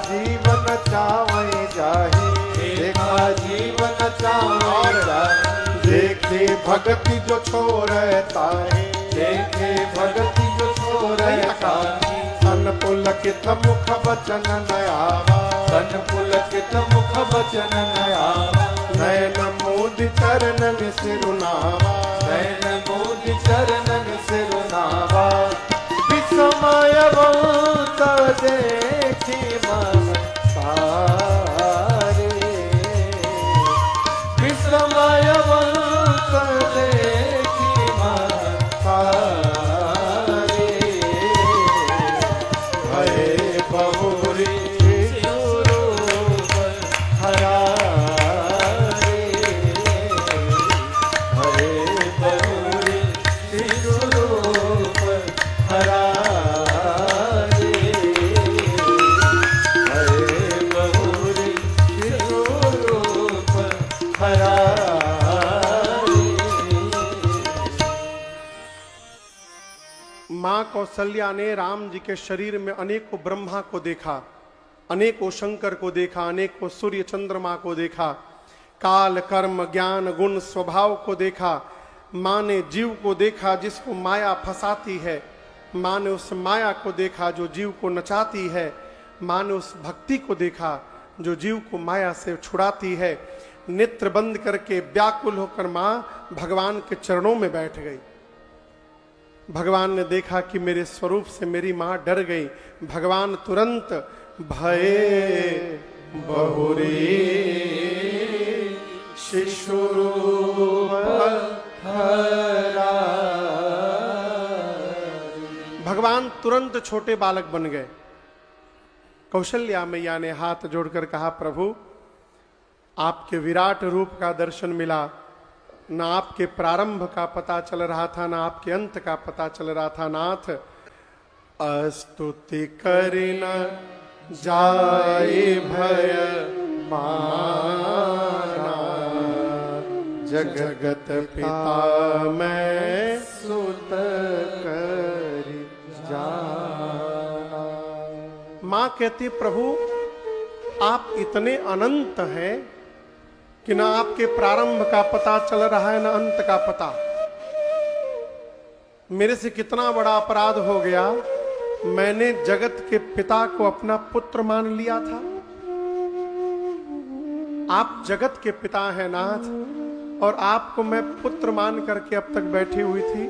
जीवन चावे जाहे, देखा जीवन चावे जाहे। देखे भगति जो छोड़े ताहे, देखे भगति जो छोड़े ताहे। सन पुलकित मुख बचन नयावा, सन पुलकित मुख बचन नयावा। नयन मोदि चरणन सिरुनावा, नयन मोदि चरणन सिरुनावा। विस्मय बहुत देखी मन सारे, विस्मय बहुत देखी मन सारे। भय बहुरी स्वरूप हरा रे, भय बहुरी स्वरूप हरा रे, भय बहुरी स्वरूप हरा रे। माँ कौशल्या ने राम जी के शरीर में अनेकों ब्रह्मा को देखा, अनेकों शंकर को देखा, अनेकों सूर्य चंद्रमा को देखा, काल कर्म ज्ञान गुण स्वभाव को देखा। माँ ने जीव को देखा जिसको माया फंसाती है, माँ ने उस माया को देखा जो जीव को नचाती है, माँ ने उस भक्ति को देखा जो जीव को माया से छुड़ाती है। नेत्र बंद करके व्याकुल होकर माँ भगवान के चरणों में बैठ गई। भगवान ने देखा कि मेरे स्वरूप से मेरी माँ डर गई। भगवान तुरंत भये बहुरी शिशुरूप हरा, भगवान तुरंत छोटे बालक बन गए। कौशल्या मैया ने हाथ जोड़कर कहा, प्रभु आपके विराट रूप का दर्शन मिला, न आपके प्रारंभ का पता चल रहा था, न आपके अंत का पता चल रहा था। नाथ स्तुति करिन जाए भय माना, जगत पिता मैं सुत करि जाना। मां कहती, प्रभु आप इतने अनंत हैं कि ना आपके प्रारंभ का पता चल रहा है, ना अंत का पता। मेरे से कितना बड़ा अपराध हो गया, मैंने जगत के पिता को अपना पुत्र मान लिया था। आप जगत के पिता हैं नाथ, और आपको मैं पुत्र मान करके अब तक बैठी हुई थी।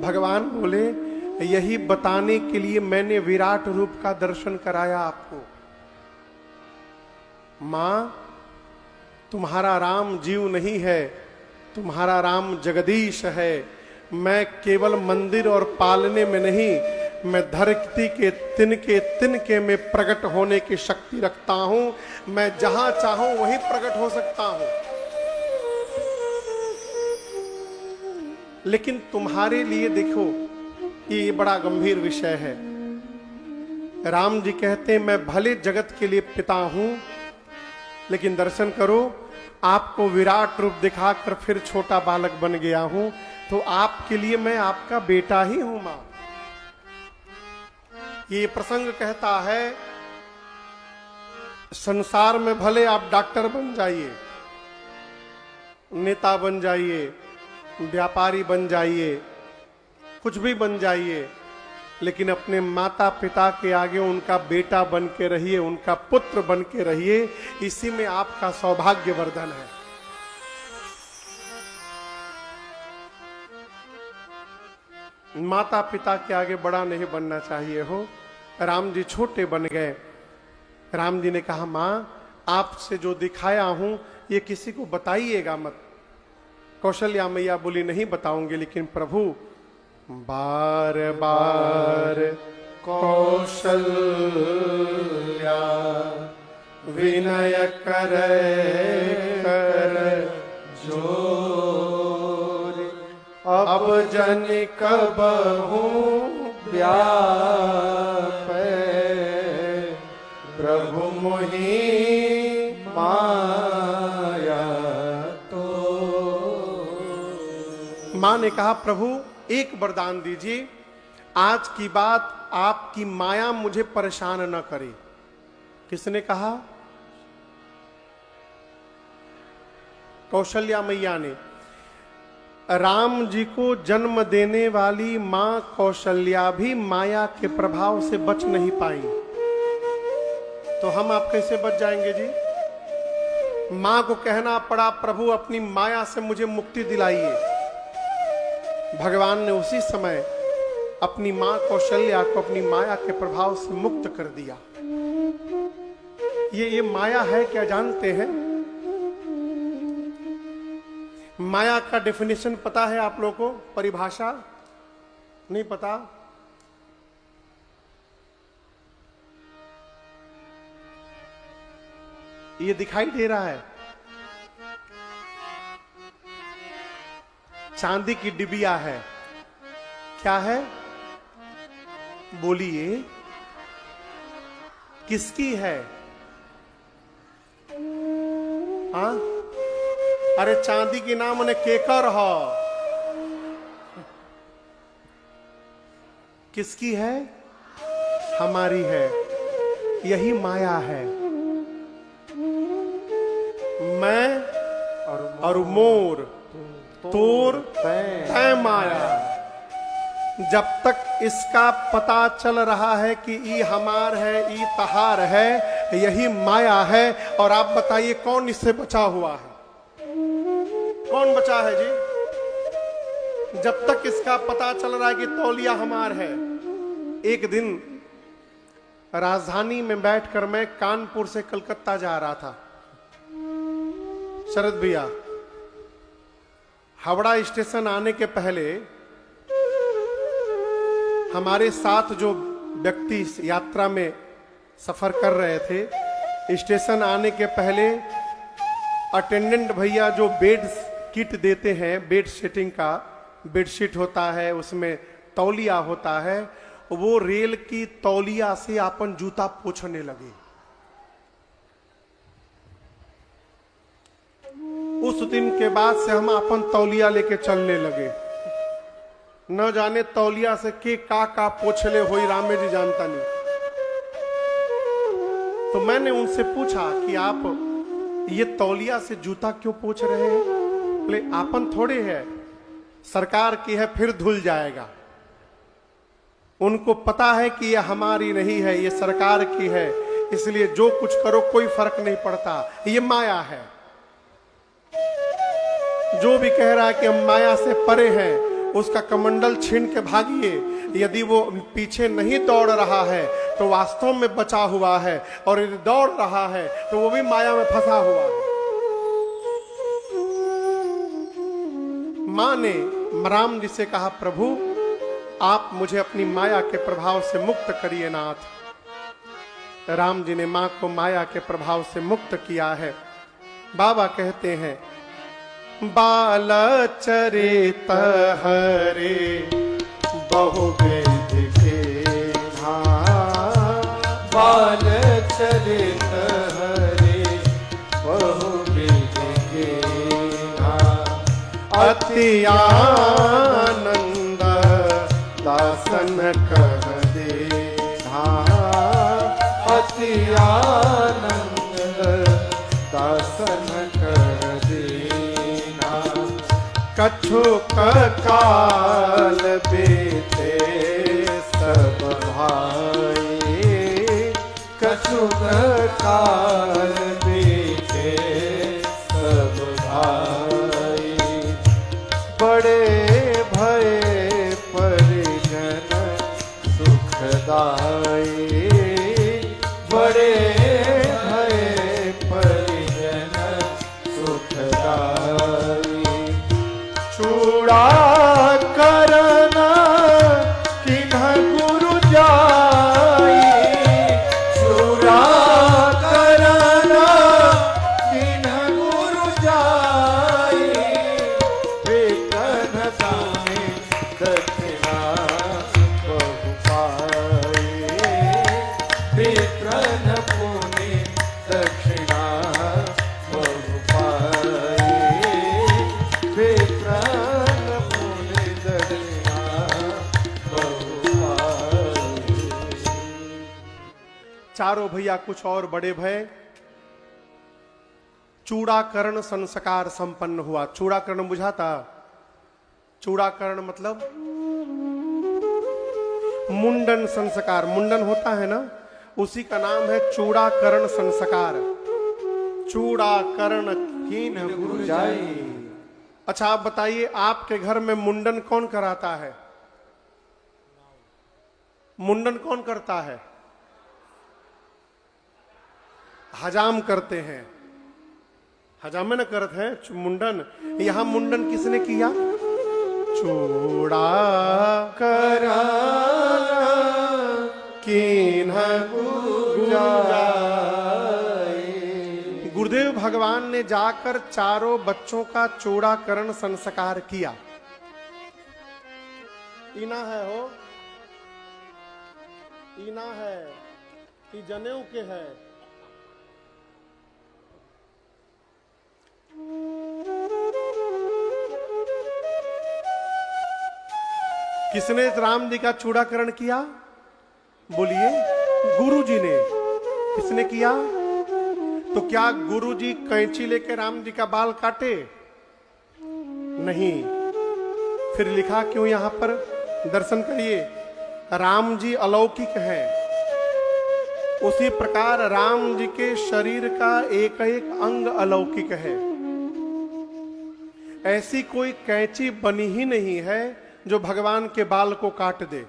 भगवान बोले, यही बताने के लिए मैंने विराट रूप का दर्शन कराया आपको। मां, तुम्हारा राम जीव नहीं है, तुम्हारा राम जगदीश है। मैं केवल मंदिर और पालने में नहीं, मैं धरती के तिनके में प्रकट होने की शक्ति रखता हूं। मैं जहां चाहूं वहीं प्रकट हो सकता हूं। लेकिन तुम्हारे लिए देखो, ये बड़ा गंभीर विषय है। राम जी कहते हैं, मैं भले जगत के लिए पिता हूं, लेकिन दर्शन करो, आपको विराट रूप दिखाकर फिर छोटा बालक बन गया हूं, तो आपके लिए मैं आपका बेटा ही हूं मां। ये प्रसंग कहता है, संसार में भले आप डॉक्टर बन जाइए, नेता बन जाइए, व्यापारी बन जाइए, कुछ भी बन जाइए, लेकिन अपने माता पिता के आगे उनका बेटा बन के रहिए, उनका पुत्र बन के रहिए। इसी में आपका सौभाग्यवर्धन है। माता पिता के आगे बड़ा नहीं बनना चाहिए हो। राम जी छोटे बन गए। राम जी ने कहा, मां आपसे जो दिखाया हूं ये किसी को बताइएगा मत। कौशल्या मैया बोली, नहीं बताऊंगी, लेकिन प्रभु बार बार कौशल्या विनय करे कर जोर, अब जन कबहू व्यापै प्रभु मोहि माया तो। मां ने कहा, प्रभु एक वरदान दीजिए, आज की बात आपकी माया मुझे परेशान न करे। किसने कहा? कौशल्या मैया ने। राम जी को जन्म देने वाली मां कौशल्या भी माया के प्रभाव से बच नहीं पाई, तो हम आप कैसे बच जाएंगे जी? मां को कहना पड़ा प्रभु अपनी माया से मुझे मुक्ति दिलाइए। भगवान ने उसी समय अपनी मां कौशल्या को अपनी माया के प्रभाव से मुक्त कर दिया। ये माया है क्या जानते हैं? माया का डेफिनेशन पता है आप लोगों को? परिभाषा नहीं पता? ये दिखाई दे रहा है, चांदी की डिबिया है। क्या है? बोलिए, किसकी है? हाँ, अरे चांदी की नाम ने केकर हो। किसकी है? हमारी है। यही माया है। मैं और मोर तोर तै माया। जब तक इसका पता चल रहा है कि ई हमार है, ई तहार है, यही माया है। और आप बताइए कौन इससे बचा हुआ है? कौन बचा है जी? जब तक इसका पता चल रहा है कि तौलिया हमार है। एक दिन राजधानी में बैठकर मैं कानपुर से कलकत्ता जा रहा था। शरद भैया, हावड़ा स्टेशन आने के पहले हमारे साथ जो व्यक्ति यात्रा में सफर कर रहे थे, स्टेशन आने के पहले अटेंडेंट भैया जो बेड किट देते हैं, बेड सेटिंग का बेडशीट होता है, उसमें तौलिया होता है, वो रेल की तौलिया से अपन जूता पोंछने लगे। उस दिन के बाद से हम अपन तौलिया लेके चलने लगे। न जाने तौलिया से के का पोछले होई रामे जी जानता नहीं। तो मैंने उनसे पूछा कि आप ये तौलिया से जूता क्यों पोछ रहे हैं? बोले आपन थोड़े है, सरकार की है, फिर धुल जाएगा। उनको पता है कि ये हमारी नहीं है, ये सरकार की है, इसलिए जो कुछ करो कोई फर्क नहीं पड़ता। ये माया है। जो भी कह रहा है कि हम माया से परे हैं, उसका कमंडल छीन के भागिए। यदि वो पीछे नहीं दौड़ रहा है तो वास्तव में बचा हुआ है, और यदि दौड़ रहा है तो वो भी माया में फंसा हुआ है। मां ने राम जी से कहा प्रभु आप मुझे अपनी माया के प्रभाव से मुक्त करिए नाथ। राम जी ने मां को माया के प्रभाव से मुक्त किया है। बाबा कहते हैं बाल चरित हरे बहुविध के धाम। बाल चरित हरे बहुविध के धाम। अति आनंद दासन कह दे धाम। अति आनंद दासन कर देना। कछुक काल बीते सब भाई। कछुक काल बीते सब भाई। बड़े भय परिजन सुखदाई। बड़े भय परिजन सुखदाई। चूड़ा करना किन्ह गुरु जाई। चूड़ा करना किन्ह गुरु जाई। वेतन दाने दक्षिणा बहु पाई। विप्रन पुण्य चारों भैया कुछ और बड़े भय। चूड़ाकरण संस्कार संपन्न हुआ। चूड़ाकरण बुझाता? चूड़ाकरण मतलब मुंडन संस्कार। मुंडन होता है ना, उसी का नाम है चूड़ाकरण संस्कार। चूड़ाकरण कीन गुरु जाई। अच्छा आप बताइए, आपके घर में मुंडन कौन कराता है? मुंडन कौन करता है? हजाम करते हैं। हजाम में न करते हैं मुंडन। यहां मुंडन किसने किया? चूड़ा कराना कीन गुरु जाई। गुरुदेव भगवान ने जाकर चारों बच्चों का चूड़ाकरण संस्कार किया। इना है हो, इना है कि जनेऊ के है। किसने राम जी का चूड़ाकरण किया? बोलिए, गुरु जी ने। किसने किया? तो क्या गुरु जी कैंची लेके राम जी का बाल काटे? नहीं। फिर लिखा क्यों? यहां पर दर्शन करिए, राम जी अलौकिक हैं, उसी प्रकार राम जी के शरीर का एक एक अंग अलौकिक है। ऐसी कोई कैंची बनी ही नहीं है जो भगवान के बाल को काट दे।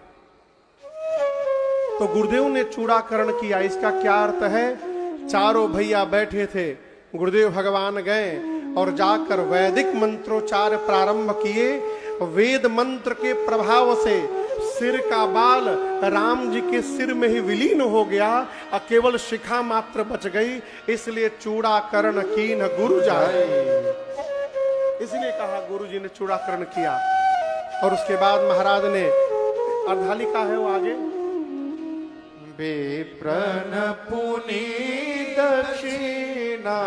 तो गुरुदेव ने चूड़ाकरण किया। इसका क्या अर्थ है? चारों भैया बैठे थे, गुरुदेव भगवान गए और जाकर वैदिक मंत्रोच्चार प्रारंभ किए। वेद मंत्र के प्रभाव से सिर का बाल राम जी के सिर में ही विलीन हो गया और केवल शिखा मात्र बच गई। इसलिए चूड़ाकरण कीन गुरु जाए। इसलिए कहा गुरु जी ने चूड़ाकरण किया। और उसके बाद महाराज ने अर्धालिका है वो आगे, विप्रन पुनि दक्षिणा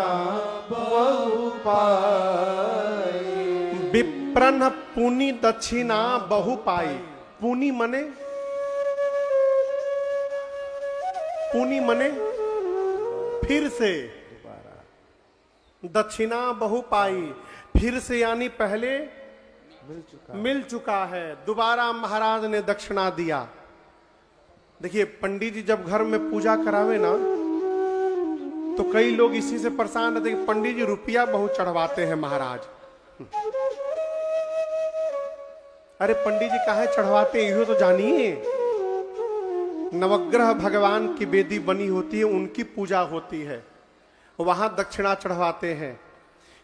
बहु पाई। विप्रन पुनि दक्षिणा बहु पाई। पुनि मने, पुनि मने फिर से, दक्षिणा बहु पाई फिर से, यानी पहले मिल चुका है, दोबारा महाराज ने दक्षिणा दिया। देखिए पंडित जी जब घर में पूजा करावे ना, तो कई लोग इसी से परेशान रहते कि पंडित जी रुपया बहुत चढ़वाते हैं महाराज। अरे पंडित जी काहे चढ़वाते हैं, यो तो जानिए। नवग्रह भगवान की वेदी बनी होती है, उनकी पूजा होती है, वहां दक्षिणा चढ़वाते हैं।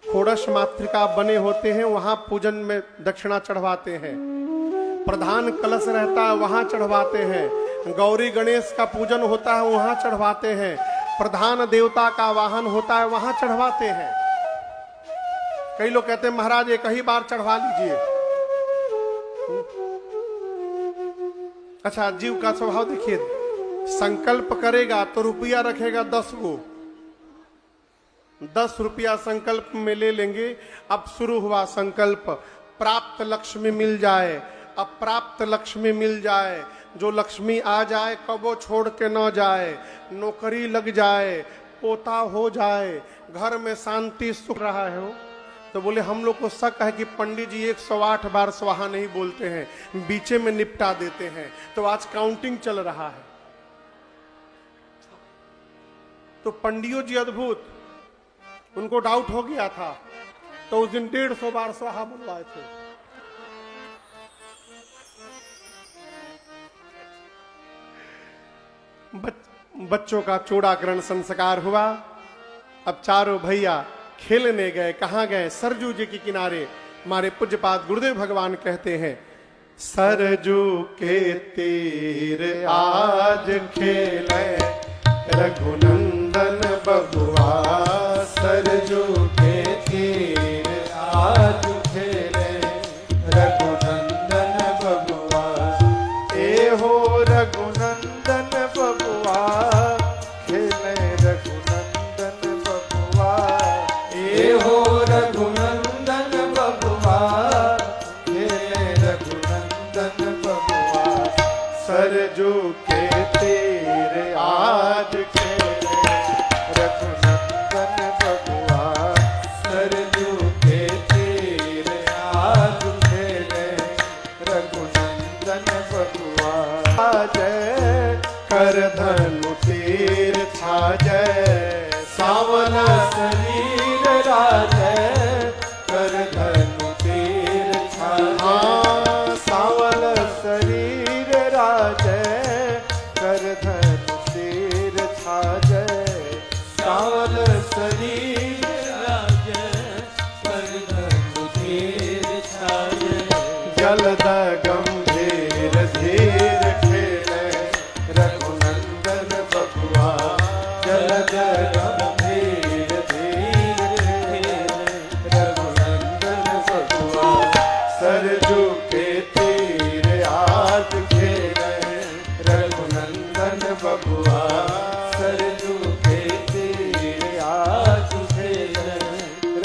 षोडश मातृका बने होते हैं, वहां पूजन में दक्षिणा चढ़वाते हैं। प्रधान कलश रहता है, वहां चढ़वाते हैं। गौरी गणेश का पूजन होता है, वहां चढ़वाते हैं। प्रधान देवता का वाहन होता है, वहां चढ़वाते हैं। कई लोग कहते हैं महाराज एक ही बार चढ़वा लीजिए। अच्छा जीव का स्वभाव देखिए, संकल्प करेगा तो रुपया रखेगा 10 गो, 10 रुपया संकल्प में ले लेंगे। अब शुरू हुआ संकल्प, प्राप्त लक्ष्मी मिल जाए, अब प्राप्त लक्ष्मी मिल जाए, जो लक्ष्मी आ जाए कबो छोड़ के न जाए, नौकरी लग जाए, पोता हो जाए, घर में शांति सुख रहा है। तो बोले हम लोग को शक है कि पंडित जी 108 बार स्वाहा नहीं बोलते हैं, बीचे में निपटा देते हैं। तो आज काउंटिंग चल रहा है। तो पंडियों जी अद्भुत, उनको डाउट हो गया था, तो उस दिन 150 बार स्वाहा बुलवाए थे। बच्चों का चूड़ाकरण संस्कार हुआ। अब चारों भैया खेलने गए। कहां गए? सरजू जी के किनारे। हमारे पूज्यपाद गुरुदेव भगवान कहते हैं, सरजू के तीर आज खेले रघुनंदन बबुआ। सरजू के तीर आज खेले रघुनंदन बबुआ। ए हो रघुनंदन बबुआ, खेले रघुनंदन बबुआ। ए हो रघुनंदन बबुआ, खेले रघुनंदन बबुआ। सरजू के तीर आज कर धनु तीर छाजै, सावन शरीर राजै, कर धनु तीर छाजै। हाँ सावल शरीर राजै, कर धनु तीर छाजै। सावन शरीर राजै, कर धनु तीर छाजै। जलद गंभीर धीर खेले, रघुनंदन बबुआ। जलद गंभीर धीर खेले, रघुनंदन बबुआ। सरजू के तीर आज खेले, रघुनंदन बबुआ। सरजू के तीर आज खेले,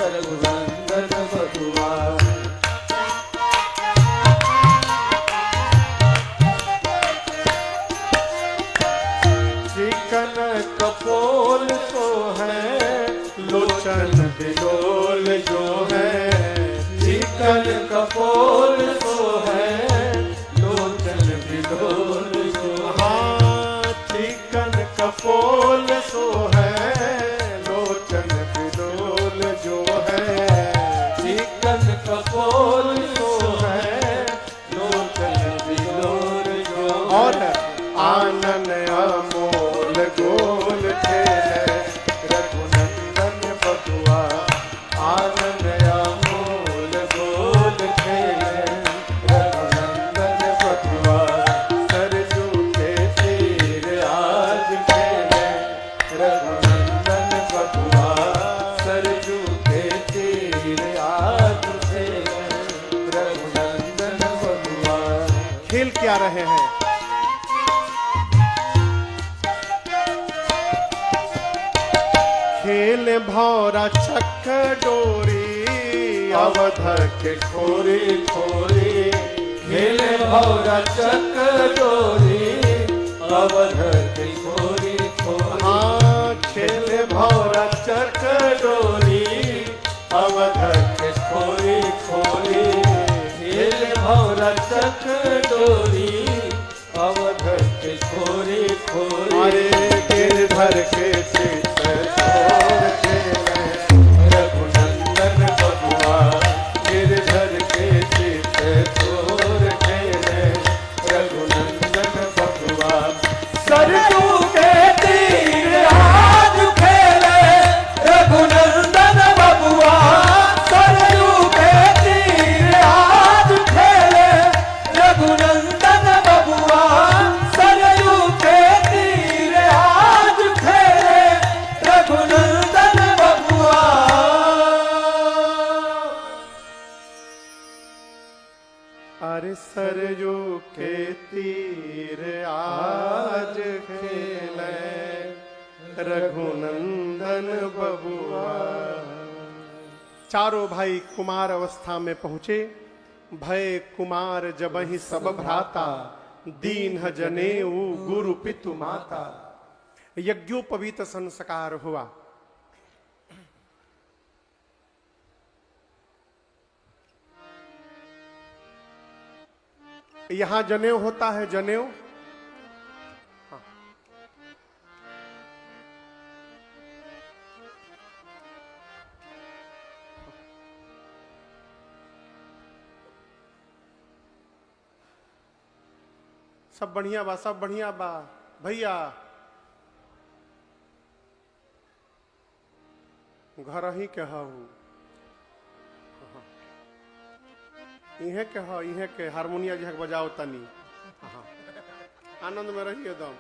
रघुनंदन बबुआ। चिकन कपोल तो है, लोचन बिलोल जो है। चिकन कपोल तो है, लोचन बिलोल जो है। हाँ चिकन कपोल तो है, लोचन बिलोल जो है। चिकन कपोल तो है, लोचन बिलोल जो है। और आनन अमोल गोल खेले, रघुनंदन बबुआ। आनंद अमोल गोल खेले, रघुनंदन बबुआ। सरजू के तीर आज खेले, रघुनंदन बबुआ। सरजू के तीर आज खेले, रघुनंदन बबुआ। खेल क्या रहे हैं? खेल भौरा चक्क डोरी, अवध के खोरी खोरी। खेले भौरा चक डोरी, अवध की खोरी खोरी। हाँ खेल भौरा चक्क डोरी, अवध के खोरी खोरी। खेले भौरा चक डोरी, अवध के खोरी खोरी। अरे गिरधर के चित छोड़ खेले, रघुनंदन बबुआ। गिरधर के चित छोड़ खेले, रघुनंदन बबुआ। सरजू के तीर आज खेले, रघुनंदन बबुआ। सरजू के तीर आज खेले, रघुनंदन बबुआ। सरजू के तीर आज खेले, रघुनंदन बबुआ। अरे सरजू के तीर आज खेले, रघुनंदन बबुआ। चारों भाई कुमार अवस्था में पहुंचे। भय कुमार जबहि सब भ्राता, दीन जनेऊ गुरु पितु माता। यज्ञोपवीत संस्कार हुआ। यहां जनेऊ होता है, जनेऊ। हाँ। सब बढ़िया बा, सब बढ़िया बा भैया। घर ही के हूँ, इहे के हो, इहे के हारमोनिया जी बजाओ तनी। हाँ। आनंद में रहिए एकदम।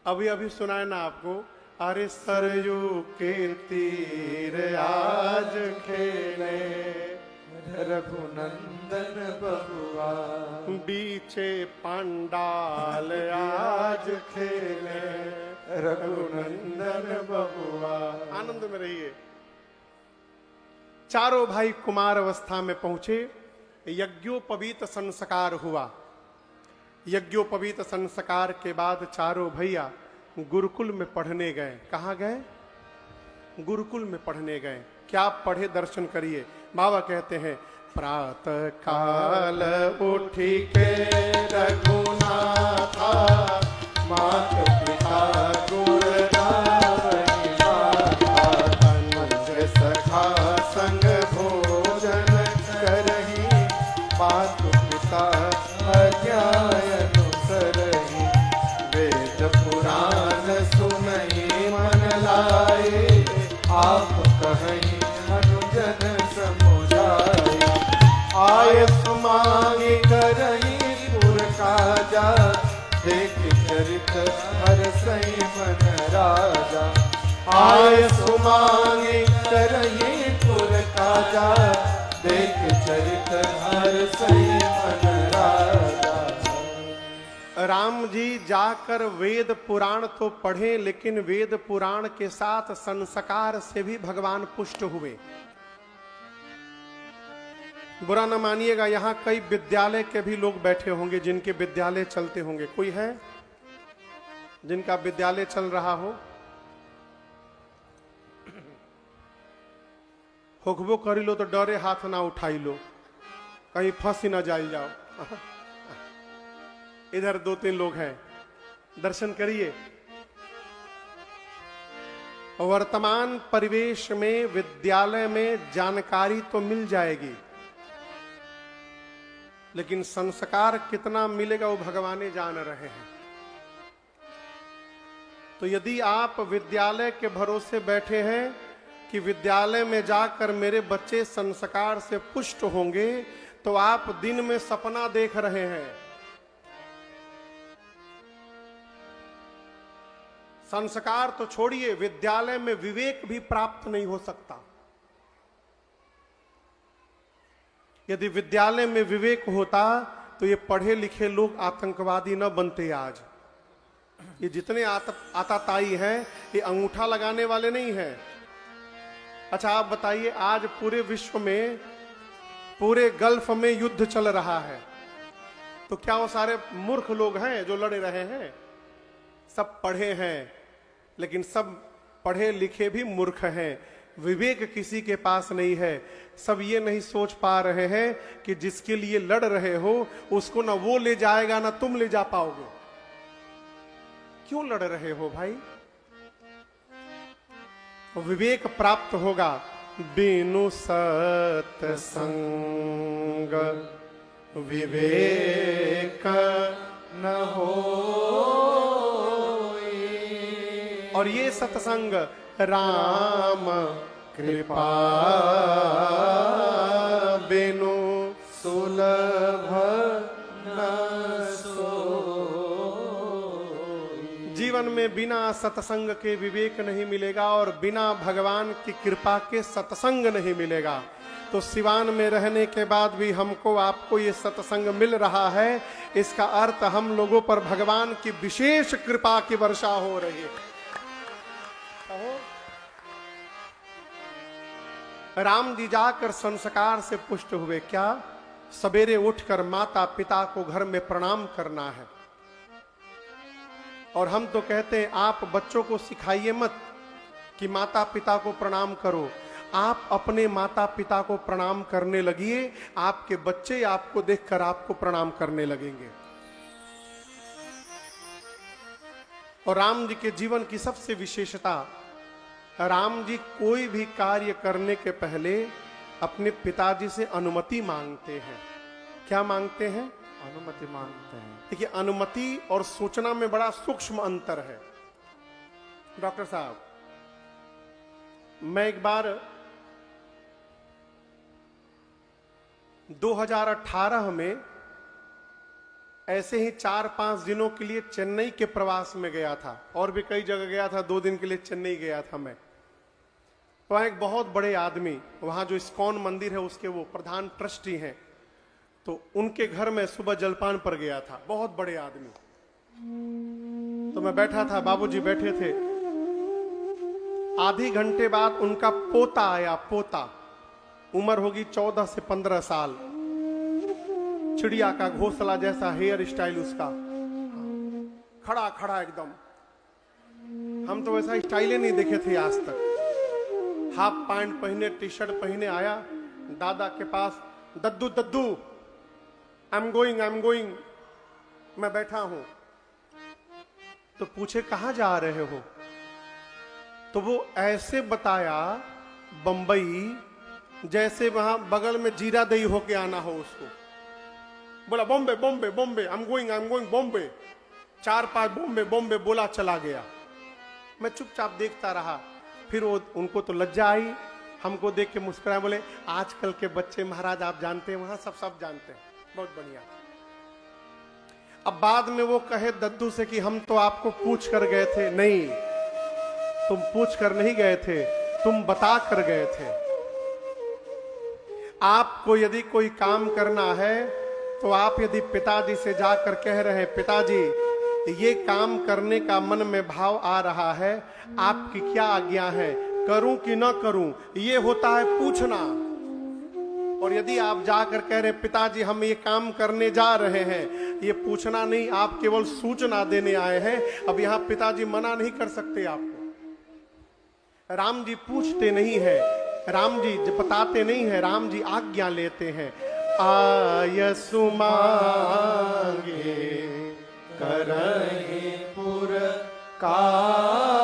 अभी अभी सुनाए ना आपको। अरे सरयू के तीर आज खेले, रघुनंदन बबुआ। बीचे पंडाल आज खेले, रघुनंदन बबुआ। आनंद में रहिए। चारों भाई कुमार अवस्था में पहुंचे। यज्ञोपवीत संस्कार हुआ। यज्ञोपवीत संस्कार के बाद चारों भैया गुरुकुल में पढ़ने गए। कहाँ गए? गुरुकुल में पढ़ने गए। क्या पढ़े? दर्शन करिए। बाबा कहते हैं प्रातः काल उठी के रघुनाथा, मात पिता गुर गावहि माता, अनुज सखा संग भोजन करहि, मातु पिता आज्ञा अनुसरहि, वेद पुराण सुनहि मन लाए, आप कहि अनुजन समुझाए, आय सुमांगी करहि पुर काजा, देख चरित हरसई मन राजा, आय सुमांगी करहि पुर काजा, देख चरित हरसई मन राजा। राम जी जाकर वेद पुराण तो पढ़े, लेकिन वेद पुराण के साथ संस्कार से भी भगवान पुष्ट हुए। बुरा न मानिएगा, यहां कई विद्यालय के भी लोग बैठे होंगे जिनके विद्यालय चलते होंगे। कोई है जिनका विद्यालय चल रहा हो? होखबो करी लो तो डरे हाथ ना उठाई लो, कहीं फंस ही ना जाई जाओ। इधर 2-3 लोग हैं, दर्शन करिए। वर्तमान परिवेश में विद्यालय में जानकारी तो मिल जाएगी, लेकिन संस्कार कितना मिलेगा वो भगवान जान रहे हैं। तो यदि आप विद्यालय के भरोसे बैठे हैं कि विद्यालय में जाकर मेरे बच्चे संस्कार से पुष्ट होंगे, तो आप दिन में सपना देख रहे हैं। संस्कार तो छोड़िए, विद्यालय में विवेक भी प्राप्त नहीं हो सकता। यदि विद्यालय में विवेक होता तो ये पढ़े लिखे लोग आतंकवादी न बनते। आज ये जितने आताताई हैं, ये अंगूठा लगाने वाले नहीं हैं। अच्छा आप बताइए, आज पूरे विश्व में, पूरे गल्फ में युद्ध चल रहा है, तो क्या वो सारे मूर्ख लोग हैं जो लड़ रहे हैं? सब पढ़े हैं, लेकिन सब पढ़े लिखे भी मूर्ख हैं। विवेक किसी के पास नहीं है। सब ये नहीं सोच पा रहे हैं कि जिसके लिए लड़ रहे हो उसको ना वो ले जाएगा ना तुम ले जा पाओगे। क्यों लड़ रहे हो भाई? विवेक प्राप्त होगा। बिनु सत्संग विवेक न हो, और ये सत्संग राम कृपा बिनु सुलभ न सोई। जीवन में बिना सत्संग के विवेक नहीं मिलेगा, और बिना भगवान की कृपा के सत्संग नहीं मिलेगा। तो सिवान में रहने के बाद भी हमको आपको ये सत्संग मिल रहा है, इसका अर्थ हम लोगों पर भगवान की विशेष कृपा की वर्षा हो रही है। राम जी जाकर संस्कार से पुष्ट हुए। क्या? सवेरे उठकर माता पिता को घर में प्रणाम करना है। और हम तो कहते हैं आप बच्चों को सिखाइए मत कि माता पिता को प्रणाम करो, आप अपने माता पिता को प्रणाम करने लगिए, आपके बच्चे आपको देखकर आपको प्रणाम करने लगेंगे। और राम जी के जीवन की सबसे विशेषता, राम जी कोई भी कार्य करने के पहले अपने पिताजी से अनुमति मांगते हैं। क्या मांगते हैं? अनुमति मांगते हैं। देखिए, अनुमति और सूचना में बड़ा सूक्ष्म अंतर है। डॉक्टर साहब, मैं एक बार 2018 में ऐसे ही 4-5 दिनों के लिए चेन्नई के प्रवास में गया था, और भी कई जगह गया था। 2 दिन के लिए चेन्नई गया था मैं। वहाँ एक बहुत बड़े आदमी, वहाँ जो इस्कॉन मंदिर है उसके वो प्रधान ट्रस्टी हैं, तो उनके घर में सुबह जलपान पर गया था। बहुत बड़े आदमी। तो मैं बैठा था, बाबूजी बैठे थे। आधे घंटे बाद उनका पोता आया। पोता, उम्र होगी 14 से 15 साल, चिड़िया का घोंसला जैसा हेयर स्टाइल उसका, खड़ा खड़ा एकदम। हम तो वैसा स्टाइल नहीं देखे थे आज तक। हाफ पैंट पहने, टी शर्ट पहने आया, दादा के पास दद्दू दद्दू, आई एम गोइंग, मैं बैठा हूं। तो पूछे कहां जा रहे हो? तो वो ऐसे बताया बंबई, जैसे वहां बगल में जीरा दही होके आना हो उसको। बोला Bombay Bombay Bombay, I am going Bombay. 4-5 Bombay Bombay बोला, चला गया। मैं चुपचाप देखता रहा। फिर वो उनको तो लज्जा आई, हमको देख के मुस्कुराए, बोले आजकल के बच्चे महाराज आप जानते हैं, वहां सब जानते हैं, बहुत बढ़िया। अब बाद में वो कहे दद्दू से कि हम तो आपको पूछ कर गए थे। नहीं, तुम पूछ कर नहीं गए थे, तुम बता कर गए थे। आपको यदि कोई काम करना है तो आप यदि पिताजी से जाकर कह रहे हैं पिताजी ये काम करने का मन में भाव आ रहा है, आपकी क्या आज्ञा है, करूं कि ना करूं, ये होता है पूछना। और यदि आप जाकर कह रहे पिताजी हम ये काम करने जा रहे हैं, ये पूछना नहीं, आप केवल सूचना देने आए हैं। अब यहां पिताजी मना नहीं कर सकते आपको। राम जी पूछते नहीं है, राम जी बताते नहीं है, राम जी आज्ञा लेते हैं। आयसु मांगे करहि पुर काला,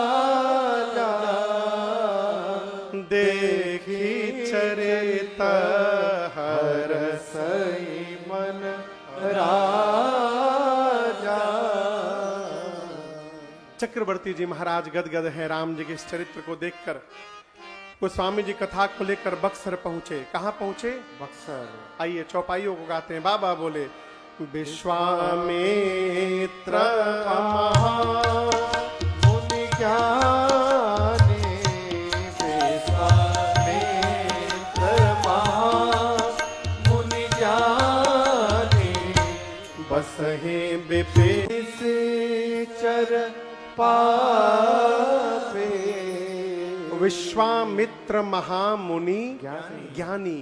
देखी चरित हरसई मन राजा। चक्रवर्ती जी महाराज गदगद हैं राम जी के इस चरित्र को देखकर। गोस्वामी जी कथा को लेकर बक्सर पहुंचे। कहां पहुंचे? बक्सर। आइए चौपाइयों को गाते हैं। बाबा बोले विश्वामित्र मुनि ज्ञानी, विश्वामित्र मुनि ज्ञानी, बसहे विपिन चर पावे। विश्वामित्र महामुनि ज्ञानी।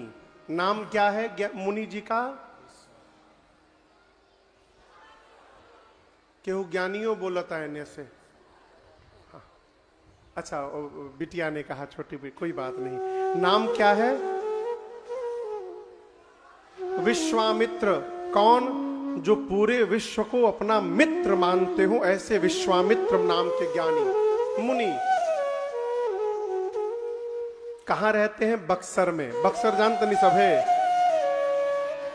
नाम क्या है मुनि जी का? केहू ज्ञानियों बोलता है ने से। हाँ। अच्छा बिटिया ने कहा छोटी भी, कोई बात नहीं। नाम क्या है? विश्वामित्र। कौन? जो पूरे विश्व को अपना मित्र मानते हो, ऐसे विश्वामित्र नाम के ज्ञानी मुनि। कहां रहते हैं? बक्सर में। बक्सर जानते नहीं सब है?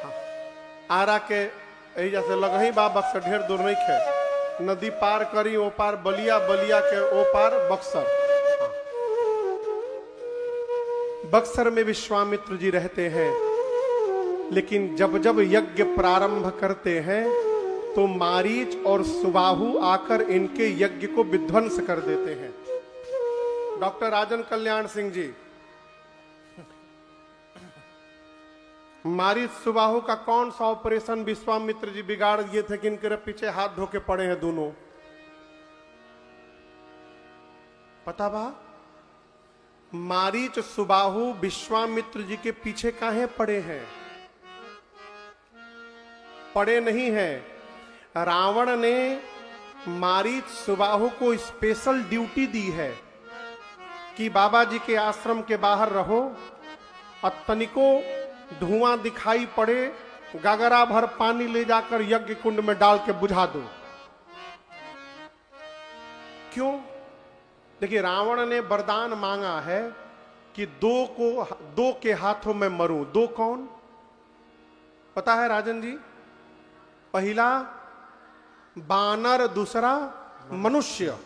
हाँ। आरा के जैसे लगही बा बक्सर, ढेर दूर नहीं खे। नदी पार करी ओ पार बलिया, बलिया के ओ पार बक्सर। हाँ। बक्सर में विश्वामित्र जी रहते हैं। लेकिन जब जब यज्ञ प्रारंभ करते हैं तो मारीच और सुबाहु आकर इनके यज्ञ को विध्वंस कर देते हैं। डॉक्टर राजन कल्याण सिंह जी, मारीच सुबाहु का कौन सा ऑपरेशन विश्वामित्र जी बिगाड़ दिए थे कि इनके पीछे हाथ धोके पड़े हैं दोनों? पता बा? मारीच सुबाहु विश्वामित्र जी के पीछे काहे पड़े हैं? पड़े नहीं हैं। रावण ने मारीच सुबाहु को स्पेशल ड्यूटी दी है कि बाबा जी के आश्रम के बाहर रहो और तनिको धुआं दिखाई पड़े, गगरा भर पानी ले जाकर यज्ञ कुंड में डाल के बुझा दो। क्यों? देखिए, रावण ने वरदान मांगा है कि दो के हाथों में मरूं। दो कौन पता है राजन जी? पहला बानर, दूसरा मनुष्य।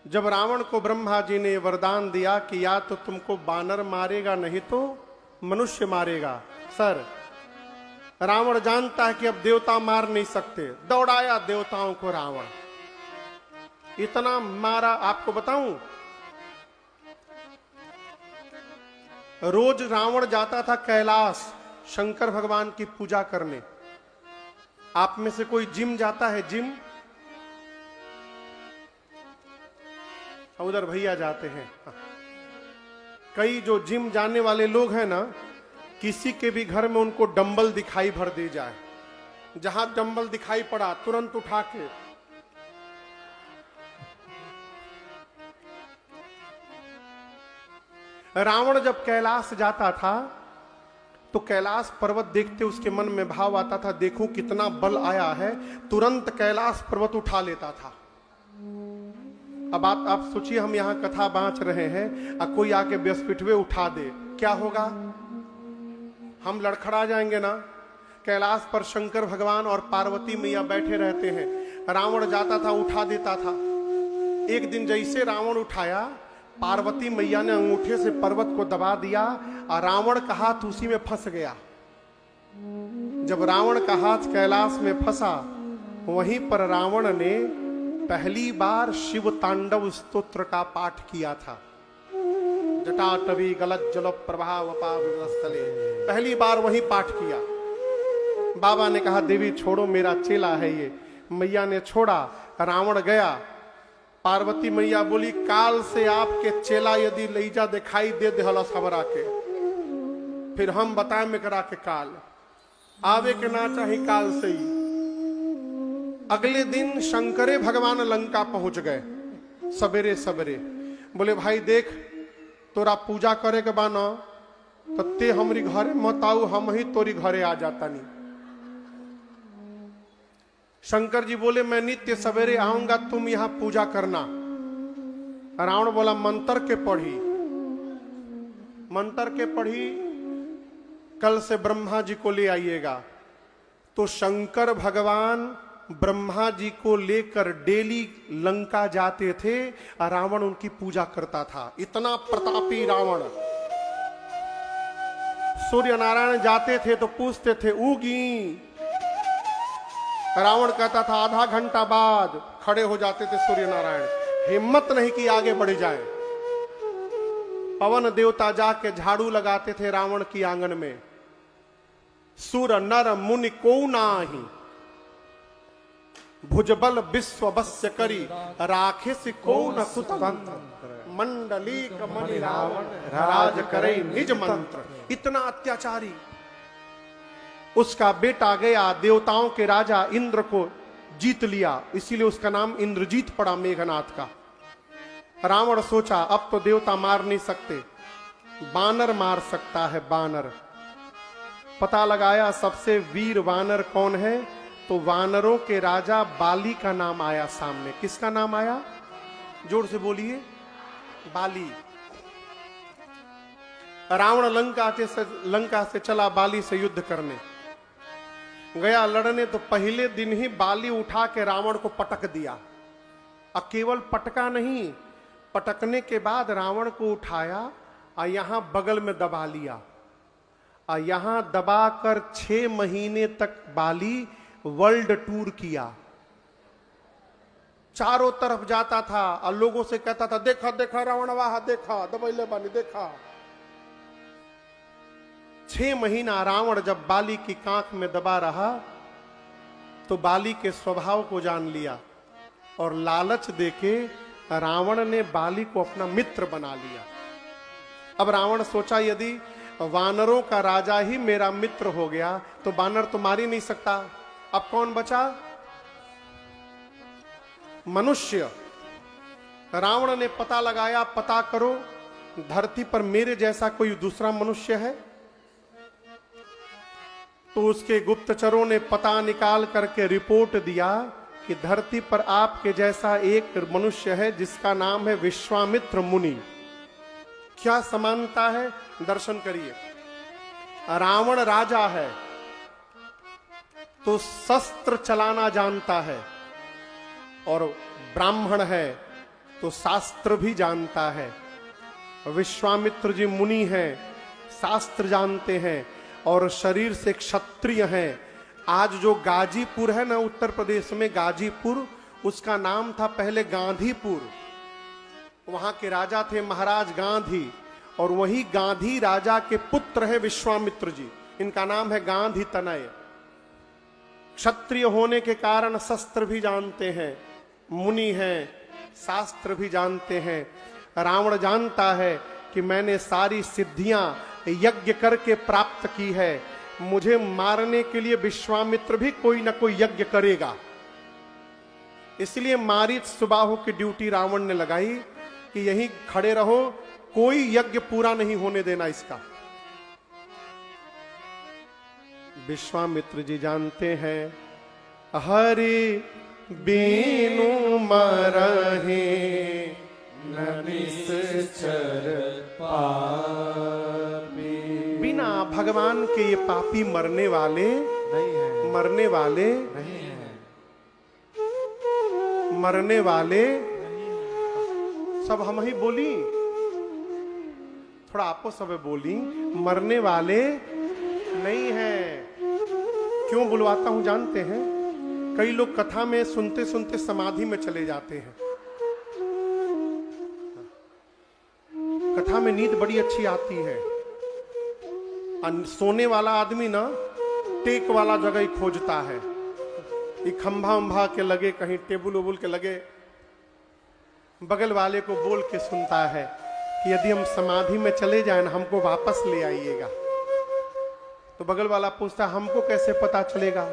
जब रावण को ब्रह्मा जी ने वरदान दिया कि या तो तुमको बानर मारेगा नहीं तो मनुष्य मारेगा। सर, रावण जानता है कि अब देवता मार नहीं सकते, दौड़ाया देवताओं को रावण। इतना मारा, आपको बताऊं, रोज रावण जाता था कैलाश शंकर भगवान की पूजा करने। आप में से कोई जिम जाता है? जिम? उधर भैया जाते हैं। कई जो जिम जाने वाले लोग हैं ना, किसी के भी घर में उनको डंबल दिखाई भर दे जाए, जहां डंबल दिखाई पड़ा तुरंत उठा के रावण जब कैलाश जाता था तो कैलाश पर्वत देखते उसके मन में भाव आता था, देखूं कितना बल आया है, तुरंत कैलाश पर्वत उठा लेता था। अब आप सोचिए, हम यहां कथा बांच रहे हैं और कोई आके व्यासपीठवे उठा दे, क्या होगा? हम लड़खड़ा जाएंगे ना। कैलाश पर शंकर भगवान और पार्वती मैया बैठे रहते हैं, रावण जाता था उठा देता था। एक दिन जैसे रावण उठाया, पार्वती मैया ने अंगूठे से पर्वत को दबा दिया और रावण का हाथ उसी में फंस गया। जब रावण का हाथ कैलाश में फंसा, वहीं पर रावण ने पहली बार शिव तांडव स्तोत्र का पाठ किया था। जटाटवी गलत जल प्रभाव स्थले, पहली बार वही पाठ किया। बाबा ने कहा देवी छोड़ो, मेरा चेला है ये। मैया ने छोड़ा, रावण गया। पार्वती मैया बोली काल से आपके चेला यदि लईजा दिखाई दे हलस हमरा के, फिर हम बताए में करा के काल आवे के ना चाही काल से ही। अगले दिन शंकरे भगवान लंका पहुंच गए सवेरे सवेरे। बोले भाई देख, तोरा पूजा करे के बाना तो ते हमरी घरे मत आऊ, हम ही तोरी घरे आ जाता नहीं। शंकर जी बोले मैं नित्य सवेरे आऊंगा, तुम यहां पूजा करना। रावण बोला मंत्र के पढ़ी, मंत्र के पढ़ी, कल से ब्रह्मा जी को ले आइएगा। तो शंकर भगवान ब्रह्मा जी को लेकर डेली लंका जाते थे और रावण उनकी पूजा करता था। इतना प्रतापी रावण। सूर्य नारायण जाते थे तो पूछते थे उगी, रावण कहता था आधा घंटा बाद। खड़े हो जाते थे सूर्य नारायण, हिम्मत नहीं कि आगे बढ़ जाए। पवन देवता जाके झाड़ू लगाते थे रावण की आंगन में। सुर नर मुनि को नाही, भुजबल विश्व बस्य करी, राखे से को न सुतंत्र, मंडली कमनि रावण राज करे निज मंत्र। इतना अत्याचारी। उसका बेटा गया, देवताओं के राजा इंद्र को जीत लिया, इसीलिए उसका नाम इंद्रजीत पड़ा, मेघनाथ का। रावण सोचा अब तो देवता मार नहीं सकते, बानर मार सकता है, बानर। पता लगाया सबसे वीर वानर कौन है, तो वानरों के राजा बाली का नाम आया सामने। किसका नाम आया? जोर से बोलिए, बाली। रावण लंका से चला बाली से युद्ध करने गया। लड़ने तो पहले दिन ही बाली उठा के रावण को पटक दिया। अब केवल पटका नहीं, पटकने के बाद रावण को उठाया और यहां बगल में दबा लिया। और यहां दबाकर 6 महीने तक बाली वर्ल्ड टूर किया। चारों तरफ जाता था और लोगों से कहता था देखा देखा रावण वाह, देखा दबैले बानी, देखा। 6 महीना रावण जब बाली की कांख में दबा रहा तो बाली के स्वभाव को जान लिया और लालच देके रावण ने बाली को अपना मित्र बना लिया। अब रावण सोचा यदि वानरों का राजा ही मेरा मित्र हो गया तो वानर तो मार ही नहीं सकता। अब कौन बचा? मनुष्य। रावण ने पता लगाया, पता करो धरती पर मेरे जैसा कोई दूसरा मनुष्य है। तो उसके गुप्तचरों ने पता निकाल करके रिपोर्ट दिया कि धरती पर आपके जैसा एक मनुष्य है जिसका नाम है विश्वामित्र मुनि। क्या समानता है, दर्शन करिए। रावण राजा है तो शस्त्र चलाना जानता है, और ब्राह्मण है तो शास्त्र भी जानता है। विश्वामित्र जी मुनि हैं, शास्त्र जानते हैं और शरीर से क्षत्रिय हैं। आज जो गाजीपुर है ना उत्तर प्रदेश में, गाजीपुर, उसका नाम था पहले गांधीपुर। वहां के राजा थे महाराज गांधी, और वही गांधी राजा के पुत्र है विश्वामित्र जी। इनका नाम है गांधी तनय। क्षत्रिय होने के कारण शस्त्र भी जानते हैं, मुनि हैं, शास्त्र भी जानते हैं। रावण जानता है कि मैंने सारी सिद्धियां यज्ञ करके प्राप्त की है, मुझे मारने के लिए विश्वामित्र भी कोई ना कोई यज्ञ करेगा। इसलिए मारीच सुबाहु की ड्यूटी रावण ने लगाई कि यहीं खड़े रहो, कोई यज्ञ पूरा नहीं होने देना इसका। विश्वामित्र जी जानते हैं हरि बीनु मरहे निश्चर पापी। बिना भगवान के ये पापी मरने वाले नहीं है, मरने वाले नहीं है, मरने वाले सब हम ही बोली, थोड़ा आपो सब बोली, मरने वाले नहीं है। क्यों बुलवाता हूं जानते हैं? कई लोग कथा में सुनते सुनते समाधि में चले जाते हैं। कथा में नींद बड़ी अच्छी आती है, सोने वाला आदमी ना टेक वाला जगह ही खोजता है। ये खंभा उम्भा के लगे, कहीं टेबुल उबुल के लगे, बगल वाले को बोल के सुनता है कि यदि हम समाधि में चले जाएं ना, हमको वापस ले आइएगा। तो बगल वाला पूछता हमको कैसे पता चलेगा?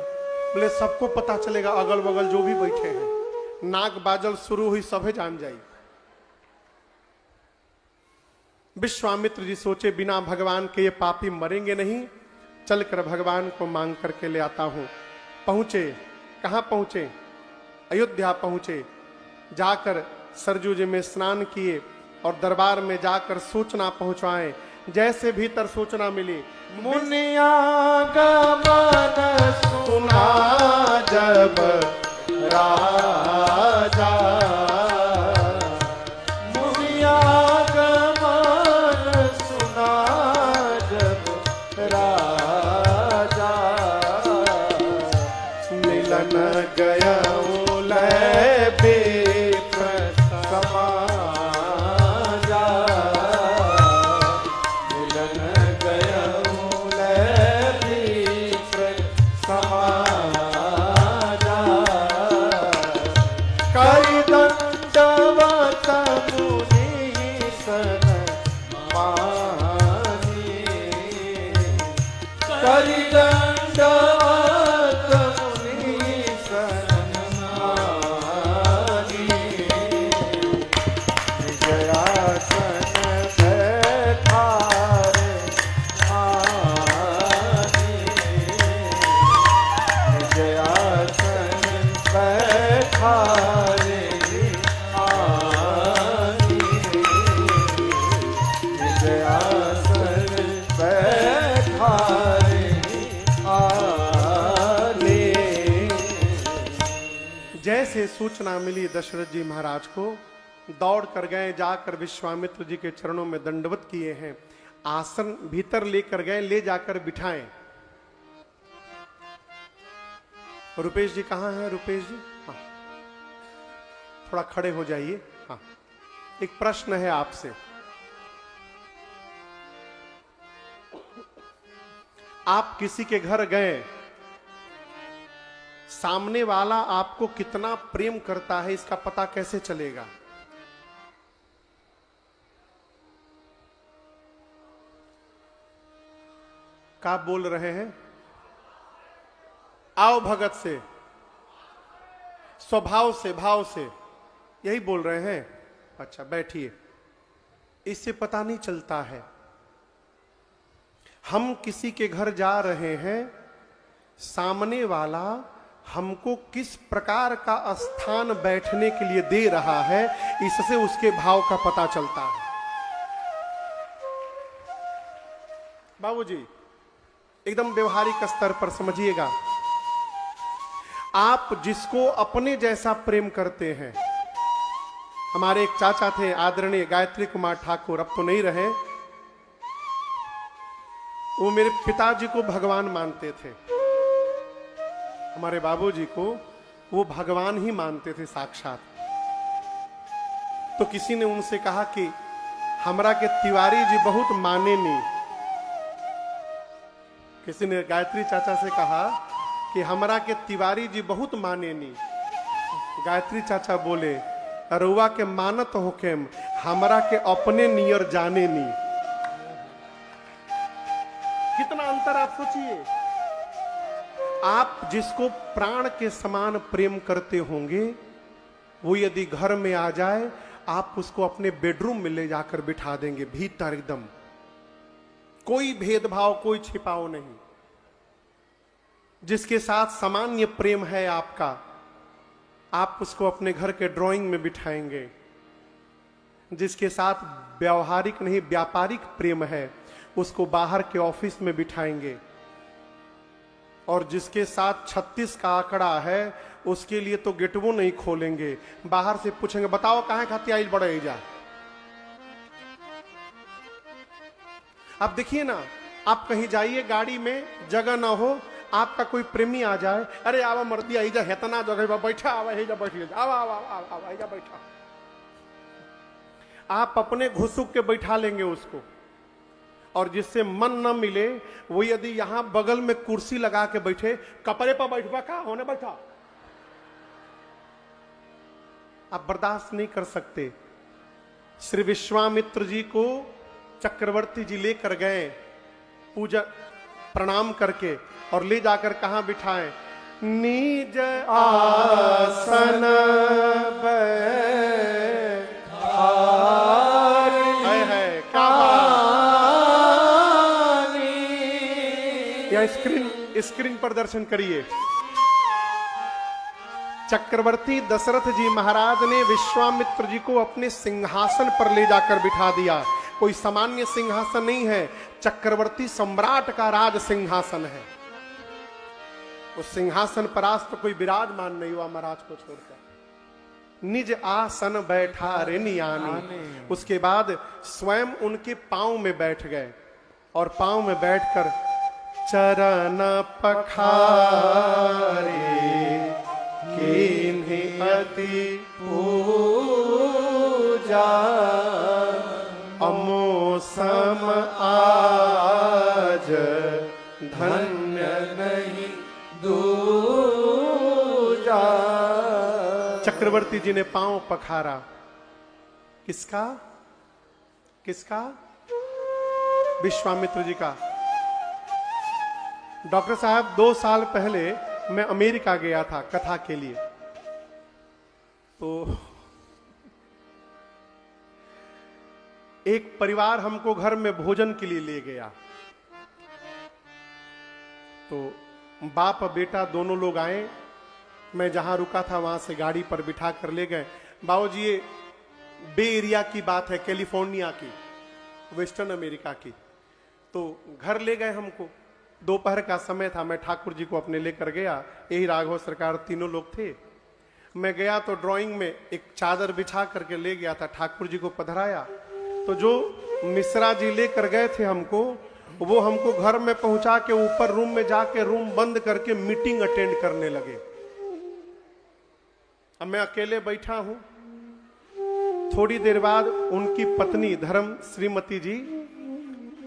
बोले सबको पता चलेगा, अगल बगल जो भी बैठे हैं। नाग बाजल शुरू हुई, सभे जान जाई। विश्वामित्र जी सोचे बिना भगवान के ये पापी मरेंगे नहीं, चलकर भगवान को मांग करके ले आता हूं। पहुंचे, कहां पहुंचे? अयोध्या पहुंचे। जाकर सरजू जी में स्नान किए और दरबार में जाकर सूचना पहुंचाएं। जैसे भीतर सूचना मिली, मुनिया गमन सुना जब राजा, मुनिया गमन सुना जब राजा, मिलन गया जैसे सूचना मिली दशरथ जी महाराज को, दौड़ कर गए, जाकर विश्वामित्र जी के चरणों में दंडवत किए हैं। आसन भीतर लेकर गए, ले जाकर बिठाएं। रुपेश जी कहां हैं? रुपेश जी, हाँ, थोड़ा खड़े हो जाइए। हाँ, एक प्रश्न है आपसे। आप किसी के घर गए, सामने वाला आपको कितना प्रेम करता है, इसका पता कैसे चलेगा? क्या बोल रहे हैं? आओ भगत से, स्वभाव से, भाव से, यही बोल रहे हैं। अच्छा बैठिए। इससे पता नहीं चलता है। हम किसी के घर जा रहे हैं, सामने वाला हमको किस प्रकार का स्थान बैठने के लिए दे रहा है, इससे उसके भाव का पता चलता है। बाबूजी, एकदम व्यवहारिक स्तर पर समझिएगा। आप जिसको अपने जैसा प्रेम करते हैं, हमारे एक चाचा थे आदरणीय गायत्री कुमार ठाकुर, अब तो नहीं रहे। वो मेरे पिताजी को भगवान मानते थे, हमारे बाबूजी को वो भगवान ही मानते थे साक्षात। तो किसी ने उनसे कहा कि हमरा के तिवारी जी बहुत माने नहीं। किसी ने गायत्री चाचा से कहा कि हमरा के तिवारी जी बहुत माने नहीं। गायत्री चाचा बोले, अरुआ के मानत होकेम, हमरा के अपने नियर जाने नहीं। कितना अंतर आप सोचिए। आप जिसको प्राण के समान प्रेम करते होंगे, वो यदि घर में आ जाए, आप उसको अपने बेडरूम में ले जाकर बिठा देंगे, भीतर एकदम कोई भेदभाव, कोई छिपाव नहीं। जिसके साथ सामान्य प्रेम है आपका, आप उसको अपने घर के ड्राइंग में बिठाएंगे। जिसके साथ व्यवहारिक नहीं व्यापारिक प्रेम है, उसको बाहर के ऑफिस में बिठाएंगे। और जिसके साथ 36 का आंकड़ा है, उसके लिए तो गेटवो नहीं खोलेंगे, बाहर से पूछेंगे बताओ कहां खाती आइल बड़े जा। आप देखिए ना, आप कहीं जाइए गाड़ी में, जगह ना हो, आपका कोई प्रेमी आ जाए, अरे आवा मर्दी आई जा, हेतना जगह बैठा, आवा ही जा बैठी, आवा आवा आवा आवा जा बैठा। आप अपने घुसुक के बैठा लेंगे उसको। और जिससे मन न मिले, वो यदि यहां बगल में कुर्सी लगा के बैठे, कपड़े पर बैठवा का होने बैठा, आप बर्दाश्त नहीं कर सकते। श्री विश्वामित्र जी को चक्रवर्ती जी लेकर गए पूजा प्रणाम करके, और ले जाकर कहां बिठाए, निज आसन है क्या या स्क्रीन पर दर्शन करिए। चक्रवर्ती दशरथ जी महाराज ने विश्वामित्र जी को अपने सिंहासन पर ले जाकर बिठा दिया। कोई सामान्य सिंहासन नहीं है, चक्रवर्ती सम्राट का राज सिंहासन है। उस सिंहासन पर आज तो कोई विराजमान नहीं हुआ महाराज को छोड़कर। निज आसन बैठा रे नियानी। उसके बाद स्वयं उनके पांव में बैठ गए, और पांव में बैठकर चरण पखारे किन्हीं अति पूजा, अमोसम आज धन्य नहीं दूजा। चक्रवर्ती जी ने पांव पखारा। किसका? किसका? विश्वामित्र जी का। डॉक्टर साहब 2 साल पहले मैं अमेरिका गया था कथा के लिए। तो एक परिवार हमको घर में भोजन के लिए ले गया। तो बाप और बेटा दोनों लोग आए। मैं जहां रुका था वहां से गाड़ी पर बिठा कर ले गए। बाबूजी ये बे एरिया की बात है, कैलिफोर्निया की, वेस्टर्न अमेरिका की। तो घर ले गए हमको। दोपहर का समय था। मैं ठाकुर जी को अपने लेकर गया। यही राघव सरकार तीनों लोग थे। मैं गया तो ड्राइंग में एक चादर बिछा करके ले गया था। ठाकुर जी को पधराया तो जो मिश्रा जी लेकर गए थे हमको, वो हमको घर में पहुंचा के ऊपर रूम में जाके रूम बंद करके मीटिंग अटेंड करने लगे। अब मैं अकेले बैठा हूं। थोड़ी देर बाद उनकी पत्नी धर्म श्रीमती जी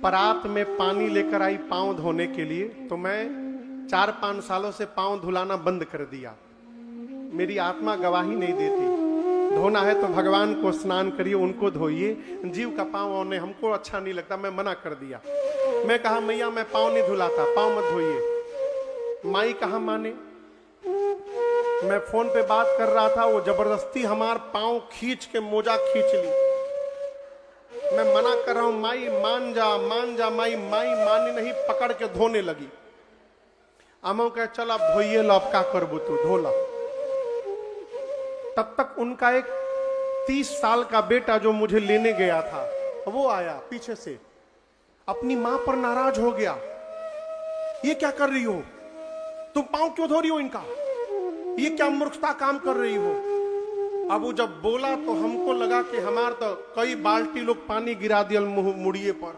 परात में पानी लेकर आई पांव धोने के लिए। तो मैं 4-5 सालों से पांव धुलाना बंद कर दिया। मेरी आत्मा गवाही नहीं देती। धोना है तो भगवान को स्नान करिए, उनको धोइए, जीव का पांव होने हमको अच्छा नहीं लगता। मैं मना कर दिया। मैं कहा मैया मैं पांव नहीं धुलाता, पांव मत धोइए। माई कहा माने। मैं फोन पे बात कर रहा था, वो जबरदस्ती हमार पांव खींच के मोजा खींच ली। मैं मना कर रहा हूं, माई मान जा मान जा। माई मानी नहीं, पकड़ के धोने लगी। अमो कह चल अब धोइए लो, अब क्या करबू तू, धोला। तब तक उनका एक 30 साल का बेटा जो मुझे लेने गया था, वो आया पीछे से, अपनी मां पर नाराज हो गया। ये क्या कर रही हो तुम, पांव क्यों धो रही हो इनका, ये क्या मूर्खता काम कर रही हो। अब वो जब बोला तो हमको लगा कि हमार तो कई बाल्टी लोग पानी गिरा दिया मुड़िए पर।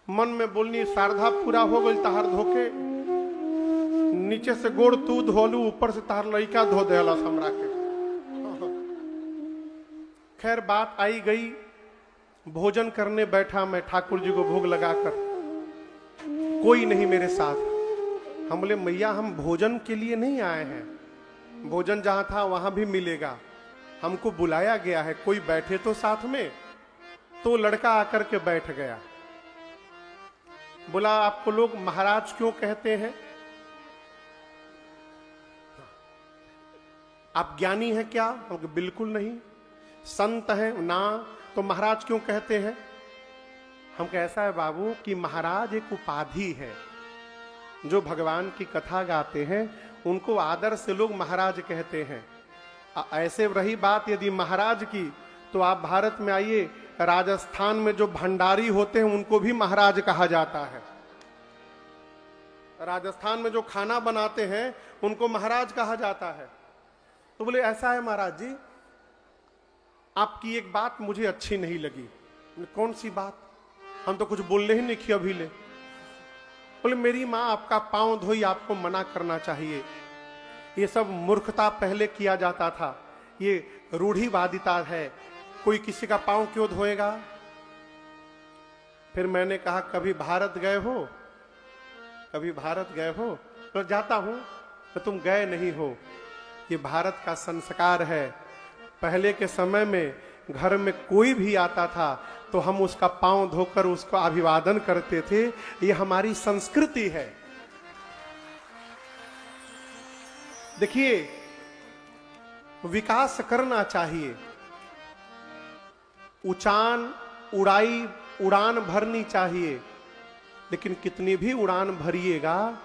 मन में बोलनी शारदा पूरा हो गई तहार धोके, नीचे से गोड़ तू धोलू, ऊपर से तार लड़का धो देला हमरा के। खैर बात आई गई। भोजन करने बैठा मैं ठाकुर जी को भोग लगाकर, कोई नहीं मेरे साथ। हम बोले मैया हम भोजन के लिए नहीं आए हैं, भोजन जहां था वहां भी मिलेगा, हमको बुलाया गया है, कोई बैठे तो साथ में। तो लड़का आकर के बैठ गया। बोला आपको लोग महाराज क्यों कहते हैं, आप ज्ञानी हैं क्या? बिल्कुल नहीं। संत हैं ना, तो महाराज क्यों कहते हैं? हम ऐसा है बाबू कि महाराज एक उपाधि है, जो भगवान की कथा गाते हैं उनको आदर से लोग महाराज कहते हैं। ऐसे रही बात यदि महाराज की, तो आप भारत में आइए, राजस्थान में जो भंडारी होते हैं उनको भी महाराज कहा जाता है। राजस्थान में जो खाना बनाते हैं उनको महाराज कहा जाता है। तो बोले ऐसा है महाराज जी, आपकी एक बात मुझे अच्छी नहीं लगी। कौन सी बात? हम तो कुछ बोलने ही नहीं किया अभी ले। बोले मेरी माँ आपका पांव धोई, आपको मना करना चाहिए। ये सब मूर्खता पहले किया जाता था, ये रूढ़िवादिता है। कोई किसी का पांव क्यों धोएगा? फिर मैंने कहा कभी भारत गए हो? कभी भारत गए हो? तो जाता हूं। तो तुम गए नहीं हो, ये भारत का संस्कार है। पहले के समय में घर में कोई भी आता था तो हम उसका पांव धोकर उसको अभिवादन करते थे। ये हमारी संस्कृति है। देखिए, विकास करना चाहिए, उड़ान भरनी चाहिए, लेकिन कितनी भी उड़ान भरिएगा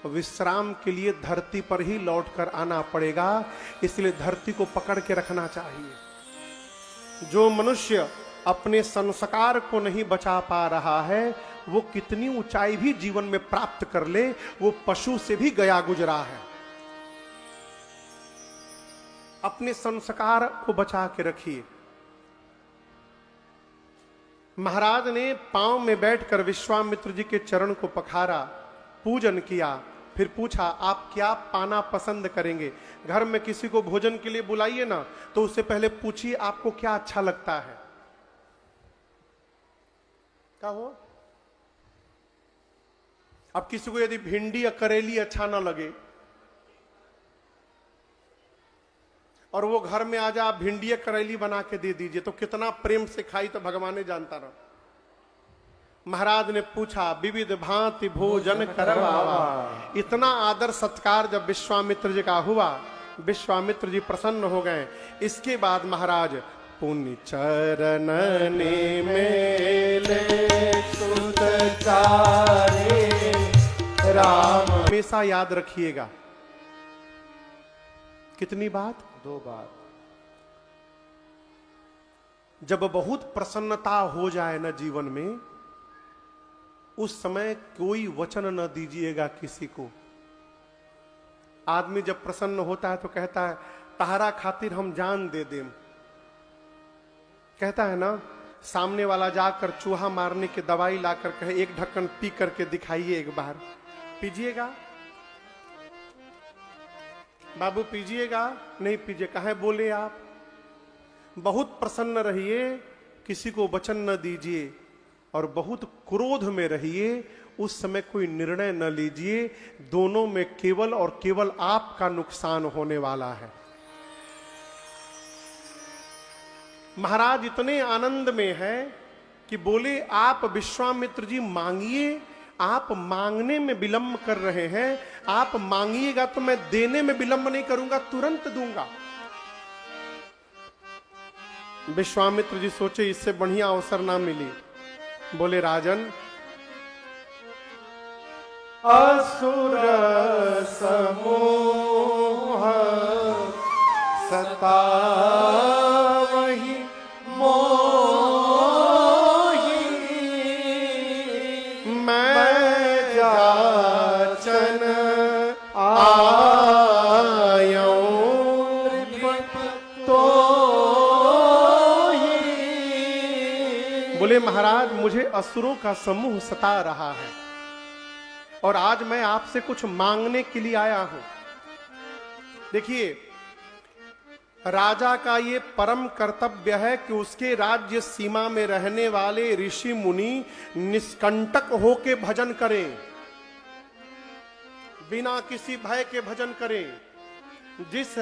विश्राम के लिए धरती पर ही लौटकर आना पड़ेगा। इसलिए धरती को पकड़ के रखना चाहिए। जो मनुष्य अपने संस्कार को नहीं बचा पा रहा है, वो कितनी ऊंचाई भी जीवन में प्राप्त कर ले, वो पशु से भी गया गुजरा है। अपने संस्कार को बचा के रखिए। महाराज ने पांव में बैठकर विश्वामित्र जी के चरण को पखारा, पूजन किया, फिर पूछा आप क्या पाना पसंद करेंगे? घर में किसी को भोजन के लिए बुलाइए ना, तो उससे पहले पूछिए आपको क्या अच्छा लगता है। क्या हो? अब किसी को यदि भिंडी या करेली अच्छा ना लगे और वो घर में आ जा, आप भिंडी या करेली बना के दे दीजिए, तो कितना प्रेम से खाई तो भगवान ने जानता रहा। महाराज ने पूछा विविध भांति भोजन करवावा। इतना आदर सत्कार जब विश्वामित्र जी का हुआ, विश्वामित्र जी प्रसन्न हो गए। इसके बाद महाराज पुण्य चरण मेले सुतचारे राम। हमेशा याद रखिएगा। कितनी बात? 2 बात। जब बहुत प्रसन्नता हो जाए ना जीवन में, उस समय कोई वचन न दीजिएगा किसी को। आदमी जब प्रसन्न होता है तो कहता है तारा खातिर हम जान दे दें। कहता है ना, सामने वाला जाकर चूहा मारने की दवाई लाकर कहे एक ढक्कन पी करके दिखाइए, एक बार पीजिएगा? बाबू पीजिएगा? नहीं पीजिए। कहे बोले आप? बहुत प्रसन्न रहिए, किसी को वचन न दीजिए, और बहुत क्रोध में रहिए। उस समय कोई निर्णय न लीजिए, दोनों में केवल और केवल आपका नुकसान होने वाला है। महाराज इतने आनंद में है कि बोले आप विश्वामित्र जी मांगिए, आप मांगने में विलंब कर रहे हैं, आप मांगिएगा तो मैं देने में विलंब नहीं करूंगा, तुरंत दूंगा। विश्वामित्र जी सोचे इससे बढ़िया अवसर ना मिली। बोले राजन, असुर समूह सतावहि मोहि, मैं जाचन आयऊं तोहि। बोले महाराज मुझे असुरों का समूह सता रहा है और आज मैं आपसे कुछ मांगने के लिए आया हूं। देखिए, राजा का ये परम कर्तव्य है कि उसके राज्य सीमा में रहने वाले ऋषि मुनि निष्कंटक होके भजन करें, बिना किसी भय के भजन करें। जिस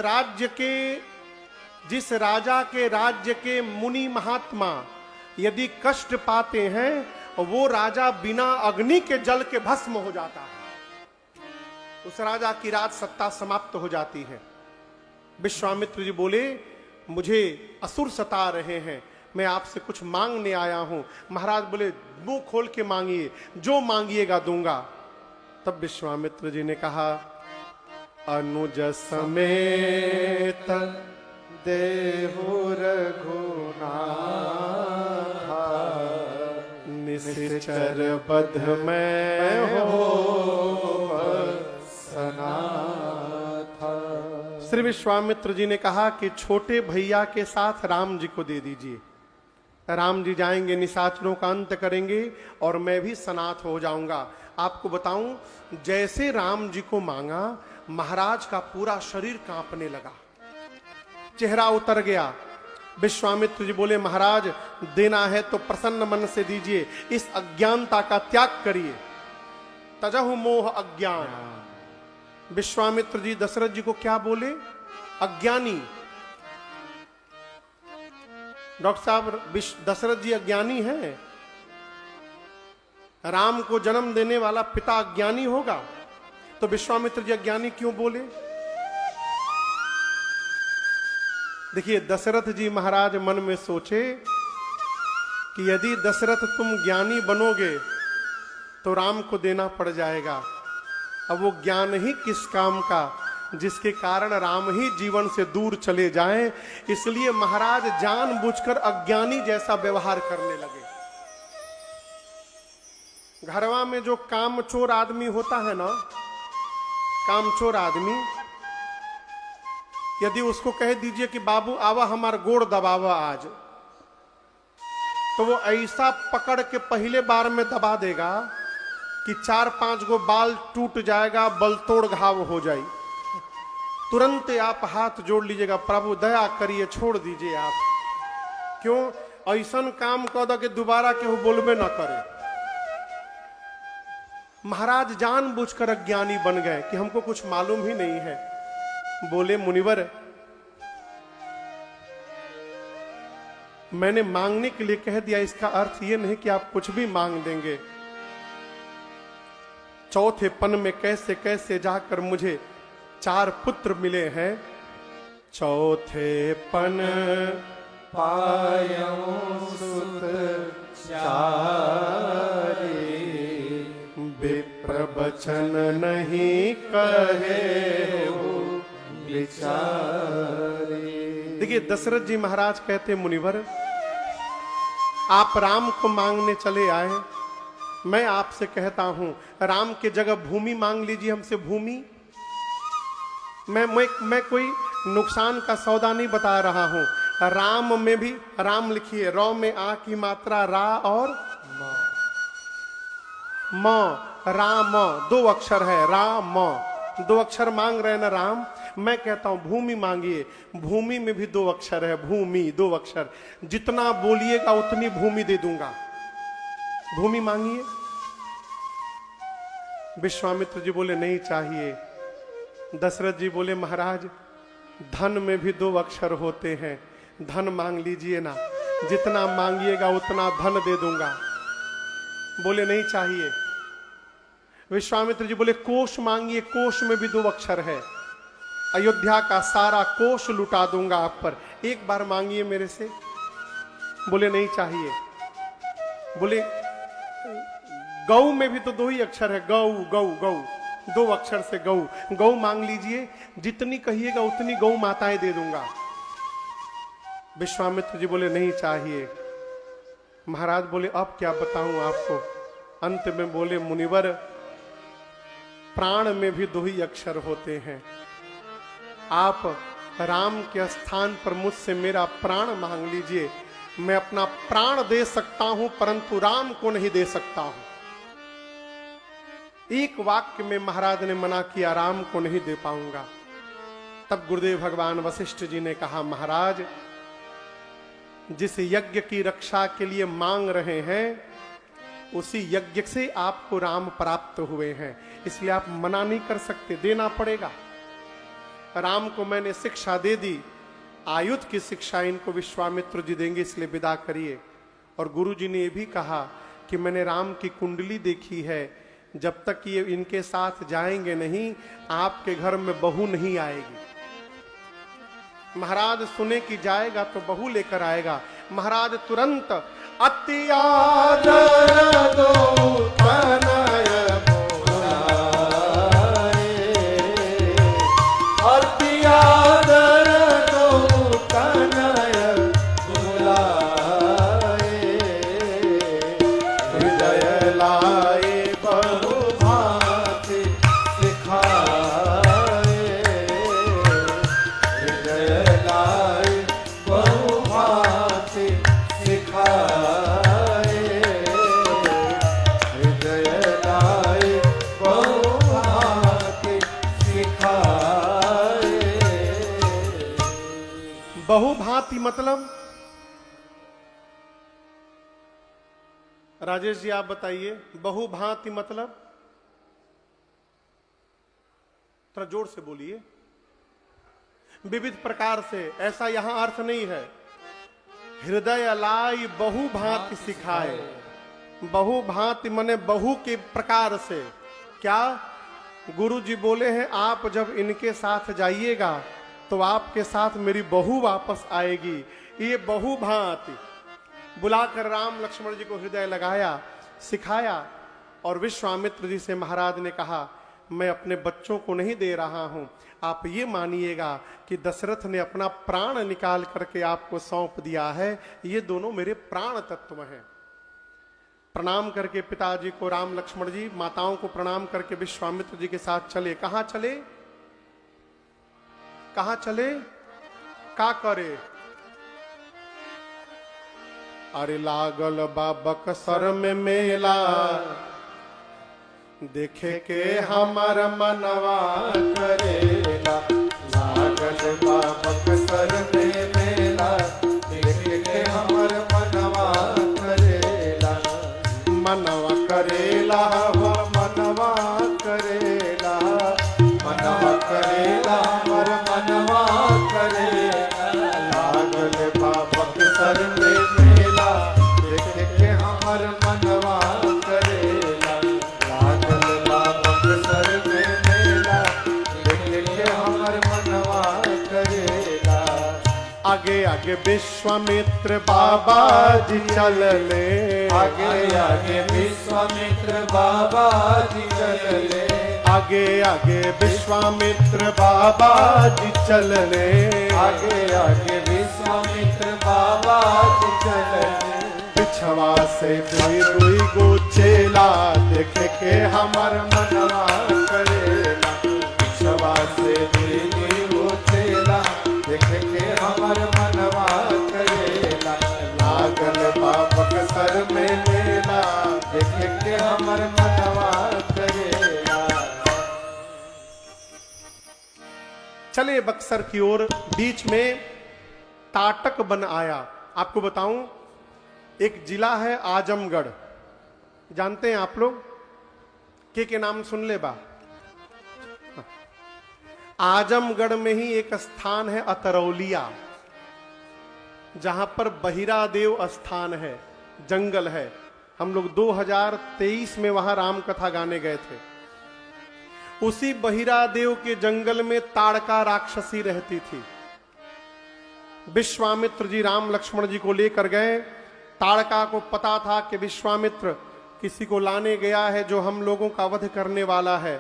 राजा के राज्य के मुनि महात्मा यदि कष्ट पाते हैं, वो राजा बिना अग्नि के जल के भस्म हो जाता है। उस राजा की राज सत्ता समाप्त हो जाती है। विश्वामित्र जी बोले मुझे असुर सता रहे हैं, मैं आपसे कुछ मांगने आया हूं। महाराज बोले मुंह खोल के मांगिए, जो मांगिएगा दूंगा। तब विश्वामित्र जी ने कहा, अनुज समेत देहु रघुनाथा, निश्चर बध में हो सनाथा। श्री विश्वामित्र जी ने कहा कि छोटे भैया के साथ राम जी को दे दीजिए। राम जी जाएंगे, निशाचरों का अंत करेंगे और मैं भी सनाथ हो जाऊंगा। आपको बताऊं, जैसे राम जी को मांगा, महाराज का पूरा शरीर कांपने लगा, चेहरा उतर गया। विश्वामित्र जी बोले, महाराज देना है तो प्रसन्न मन से दीजिए, इस अज्ञानता का त्याग करिए। तजहु मोह अज्ञान। विश्वामित्र जी दशरथ जी को क्या बोले? अज्ञानी। डॉक्टर साहब, दशरथ जी अज्ञानी हैं? राम को जन्म देने वाला पिता अज्ञानी होगा? तो विश्वामित्र जी अज्ञानी क्यों बोले? देखिए, दशरथ जी महाराज मन में सोचे कि यदि दशरथ तुम ज्ञानी बनोगे तो राम को देना पड़ जाएगा। अब वो ज्ञान ही किस काम का, जिसके कारण राम ही जीवन से दूर चले जाएं। इसलिए महाराज जानबूझकर अज्ञानी जैसा व्यवहार करने लगे। घरवा में जो कामचोर आदमी होता है ना, कामचोर आदमी, यदि उसको कह दीजिए कि बाबू आवा हमार गोड़ दबावा आज, तो वो ऐसा पकड़ के पहले बार में दबा देगा कि 4-5 गो बाल टूट जाएगा, बलतोड़ घाव हो जाए। तुरंत आप हाथ जोड़ लीजिएगा, प्रभु दया करिए, छोड़ दीजिए आप। क्यों? ऐसा काम कर दो कि दोबारा केहू बोलबे ना करे। महाराज जानबूझकर अज्ञानी बन गए कि हमको कुछ मालूम ही नहीं है। बोले, मुनिवर मैंने मांगने के लिए कह दिया, इसका अर्थ ये नहीं कि आप कुछ भी मांग देंगे। चौथे पन में कैसे कैसे जाकर मुझे 4 पुत्र मिले हैं। चौथे पन पायों सुत चारी, विप्र बचन नहीं कहे विचारी। देखिए, दशरथ जी महाराज कहते, मुनिवर आप राम को मांगने चले आए, मैं आपसे कहता हूं राम के जगह भूमि मांग लीजिए हमसे। भूमि मैं कोई नुकसान का सौदा नहीं बता रहा हूं। राम में भी, राम लिखिए, रौ में आ की मात्रा रा और म, राम 2 अक्षर है, राम 2 अक्षर मांग रहे ना राम। मैं कहता हूं भूमि मांगिए, भूमि में भी 2 अक्षर है, भूमि 2 अक्षर। जितना बोलिएगा उतनी भूमि दे दूंगा। भूमि मांगिए। विश्वामित्र जी बोले, नहीं चाहिए। दशरथ जी बोले, महाराज धन में भी 2 अक्षर होते हैं, धन मांग लीजिए ना, जितना मांगिएगा उतना धन दे दूंगा। बोले, नहीं चाहिए। विश्वामित्र जी बोले, कोष मांगिए, कोष में भी 2 अक्षर है, अयोध्या का सारा कोष लुटा दूंगा आप पर, एक बार मांगिए मेरे से। बोले, नहीं चाहिए। बोले, गौ में भी तो 2 ही अक्षर है, गौ गौ गौ, 2 अक्षर से गौ, गौ मांग लीजिए, जितनी कहिएगा उतनी गौ माताएं दे दूंगा। विश्वामित्र जी बोले, नहीं चाहिए। महाराज बोले, अब क्या बताऊं आपको? अंत में बोले, मुनिवर प्राण में भी 2 ही अक्षर होते हैं। आप राम के स्थान पर मुझसे मेरा प्राण मांग लीजिए, मैं अपना प्राण दे सकता हूं परंतु राम को नहीं दे सकता हूं। एक वाक्य में महाराज ने मना किया, राम को नहीं दे पाऊंगा। तब गुरुदेव भगवान वशिष्ठ जी ने कहा, महाराज जिस यज्ञ की रक्षा के लिए मांग रहे हैं उसी यज्ञ से आपको राम प्राप्त हुए हैं, इसलिए आप मना नहीं कर सकते, देना पड़ेगा। राम को मैंने शिक्षा दे दी, आयुध की शिक्षा इनको विश्वामित्र जी देंगे, इसलिए विदा करिए। और गुरु जी ने यह भी कहा कि मैंने राम की कुंडली देखी है, जब तक ये इनके साथ जाएंगे नहीं आपके घर में बहू नहीं आएगी। महाराज सुने कि जाएगा तो बहू लेकर आएगा। महाराज तुरंत अति आदर दो तनय बोला, बहुभांति मतलब राजेश जी आप बताइए, बहुभांति मतलब? थोड़ा जोर से बोलिए। विविध प्रकार से, ऐसा यहां अर्थ नहीं है। हृदय अलाई बहुभांति सिखाए। बहुभांति माने बहु के प्रकार से। क्या गुरु जी बोले हैं, आप जब इनके साथ जाइएगा तो आपके साथ मेरी बहू वापस आएगी। ये बहुभांति बुलाकर राम लक्ष्मण जी को हृदय लगाया, सिखाया। और विश्वामित्र जी से महाराज ने कहा, मैं अपने बच्चों को नहीं दे रहा हूं, आप ये मानिएगा कि दशरथ ने अपना प्राण निकाल करके आपको सौंप दिया है। ये दोनों मेरे प्राण तत्व हैं। प्रणाम करके पिताजी को राम लक्ष्मण जी, माताओं को प्रणाम करके विश्वामित्र जी के साथ चले। कहां चले? कहां चले? का करे? अरे लागल बाबक सर में मेला, देखे के हमार मनवा करेला। लागल बाबक सर में मेला, देखे के हमार मनवा करेला। मनवा करेला वो मनवा करेला, मनवा करेला हमार मनवा करेला। लागल बाबक सर में मेला, देखे के हमार मनवा करेला। लागल बाबक सर में मेला, देखे के हमार मनवा करेला। आगे आगे विश्वामित्र बाबा जी चलले, आगे आगे विश्वामित्र बाबा जी चलले। आगे आगे विश्वामित्र बाबा जी चलले, आगे आगे विश्वामित्र बाबा जी चलले। पिछवा से दुई दुई गो चेला, देखे के हमार मनवा करेला। पिछवा से दुई दुई गो चेला, देखे के हमार मनवा करेला। लागल बाबक सर में मेला, देखे के हमार मनवा करेला। चले बक्सर की ओर। बीच में ताटक बन आया। आपको बताऊं, एक जिला है आजमगढ़, जानते हैं आप लोग? के नाम सुन ले बा? आजमगढ़ में ही एक स्थान है अतरौलिया, जहां पर बहिरादेव स्थान है, जंगल है। हम लोग 2023 में वहां राम कथा गाने गए थे। उसी बहिरादेव के जंगल में ताड़का राक्षसी रहती थी। विश्वामित्र जी राम लक्ष्मण जी को लेकर गए। ताड़का को पता था कि विश्वामित्र किसी को लाने गया है जो हम लोगों का वध करने वाला है।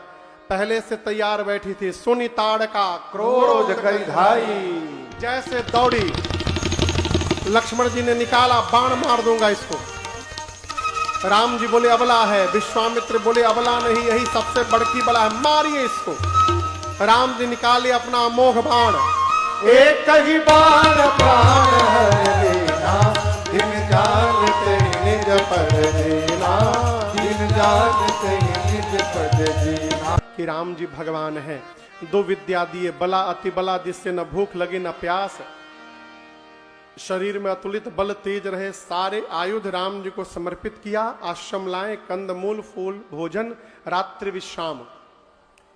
पहले से तैयार बैठी थी। सुनी ताड़का क्रोध करी धाई, जैसे दौड़ी। लक्ष्मण जी ने निकाला, बाण मार दूंगा इसको। राम जी बोले अबला है, विश्वामित्र बोले अबला नहीं, यही सबसे बड़की बला है, मारिए इसको। राम जी निकाले अपना अमोघ बाण। एक ही बाण प्राण हर लेना, दिन जानते निज पद जीना, दिन जानते निज पद जीना। कि राम जी भगवान हैं। दो विद्या दिए, बला अति बला, जिससे न भूख लगे न प्यास, शरीर में अतुलित बल तेज रहे। सारे आयुध राम जी को समर्पित किया। आश्रम लाए, कंदमूल फूल भोजन, रात्रि विश्राम।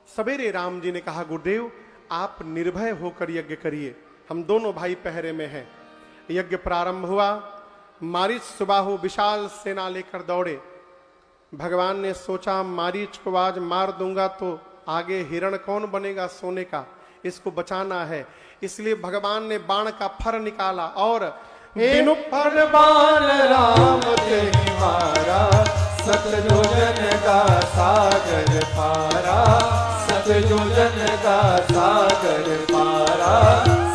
सवेरे राम जी ने कहा, गुरुदेव आप निर्भय होकर यज्ञ करिए, हम दोनों भाई पहरे में हैं। यज्ञ प्रारंभ हुआ। मारीच सुबाहु विशाल सेना लेकर दौड़े। भगवान ने सोचा, मारीच को आज मार दूंगा तो आगे हिरण कौन बनेगा सोने का, इसको बचाना है। इसलिए भगवान ने बाण का फर निकाला और बिनु फर बाण राम ते मारा, सतयोजन का सागर पारा, सतयोजन का सागर पारा,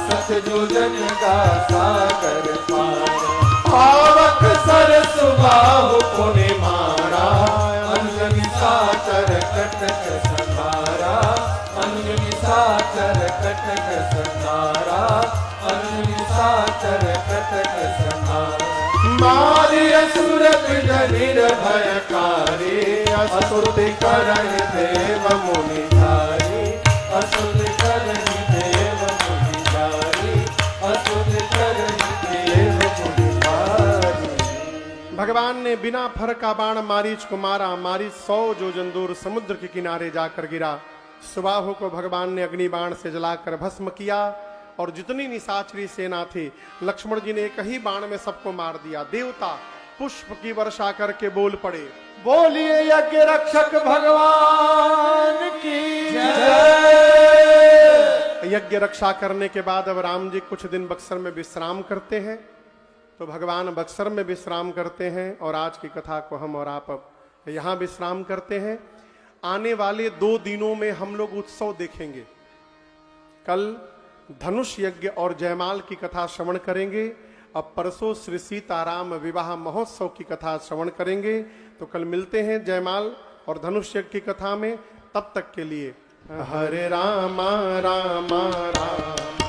सतयोजन का सागर पारा। पावक सर सुबाहु पुनि मारा, अंजनी साचर कटक संहारा, अंजनी साचर कटक संहारा, अंजनी साचर कटक संहारा। मारी असुर निर्भयकारी, असुरति करन देव मुनिधारी, असुरति करन देव मुनिधारी, असुरति भगवान ने बिना फर का बाण मारीच को मारा। मारीच 100 योजन दूर समुद्र के किनारे जाकर गिरा। सुबाहु को भगवान ने अग्नि बाण से जलाकर भस्म किया और जितनी निशाचरी सेना थी लक्ष्मण जी ने एक ही बाण में सबको मार दिया। देवता पुष्प की वर्षा करके बोल पड़े, बोलिए यज्ञ रक्षक भगवान की जय। यज्ञ रक्षा करने के बाद अब राम जी कुछ दिन बक्सर में विश्राम करते हैं। तो भगवान बक्सर में विश्राम करते हैं और आज की कथा को हम और आप अब यहाँ विश्राम करते हैं। आने वाले 2 दिनों में हम लोग उत्सव देखेंगे। कल धनुष यज्ञ और जयमाल की कथा श्रवण करेंगे। अब परसों श्री सीताराम विवाह महोत्सव की कथा श्रवण करेंगे। तो कल मिलते हैं जयमाल और धनुष यज्ञ की कथा में। तब तक के लिए हरे रामा रामा राम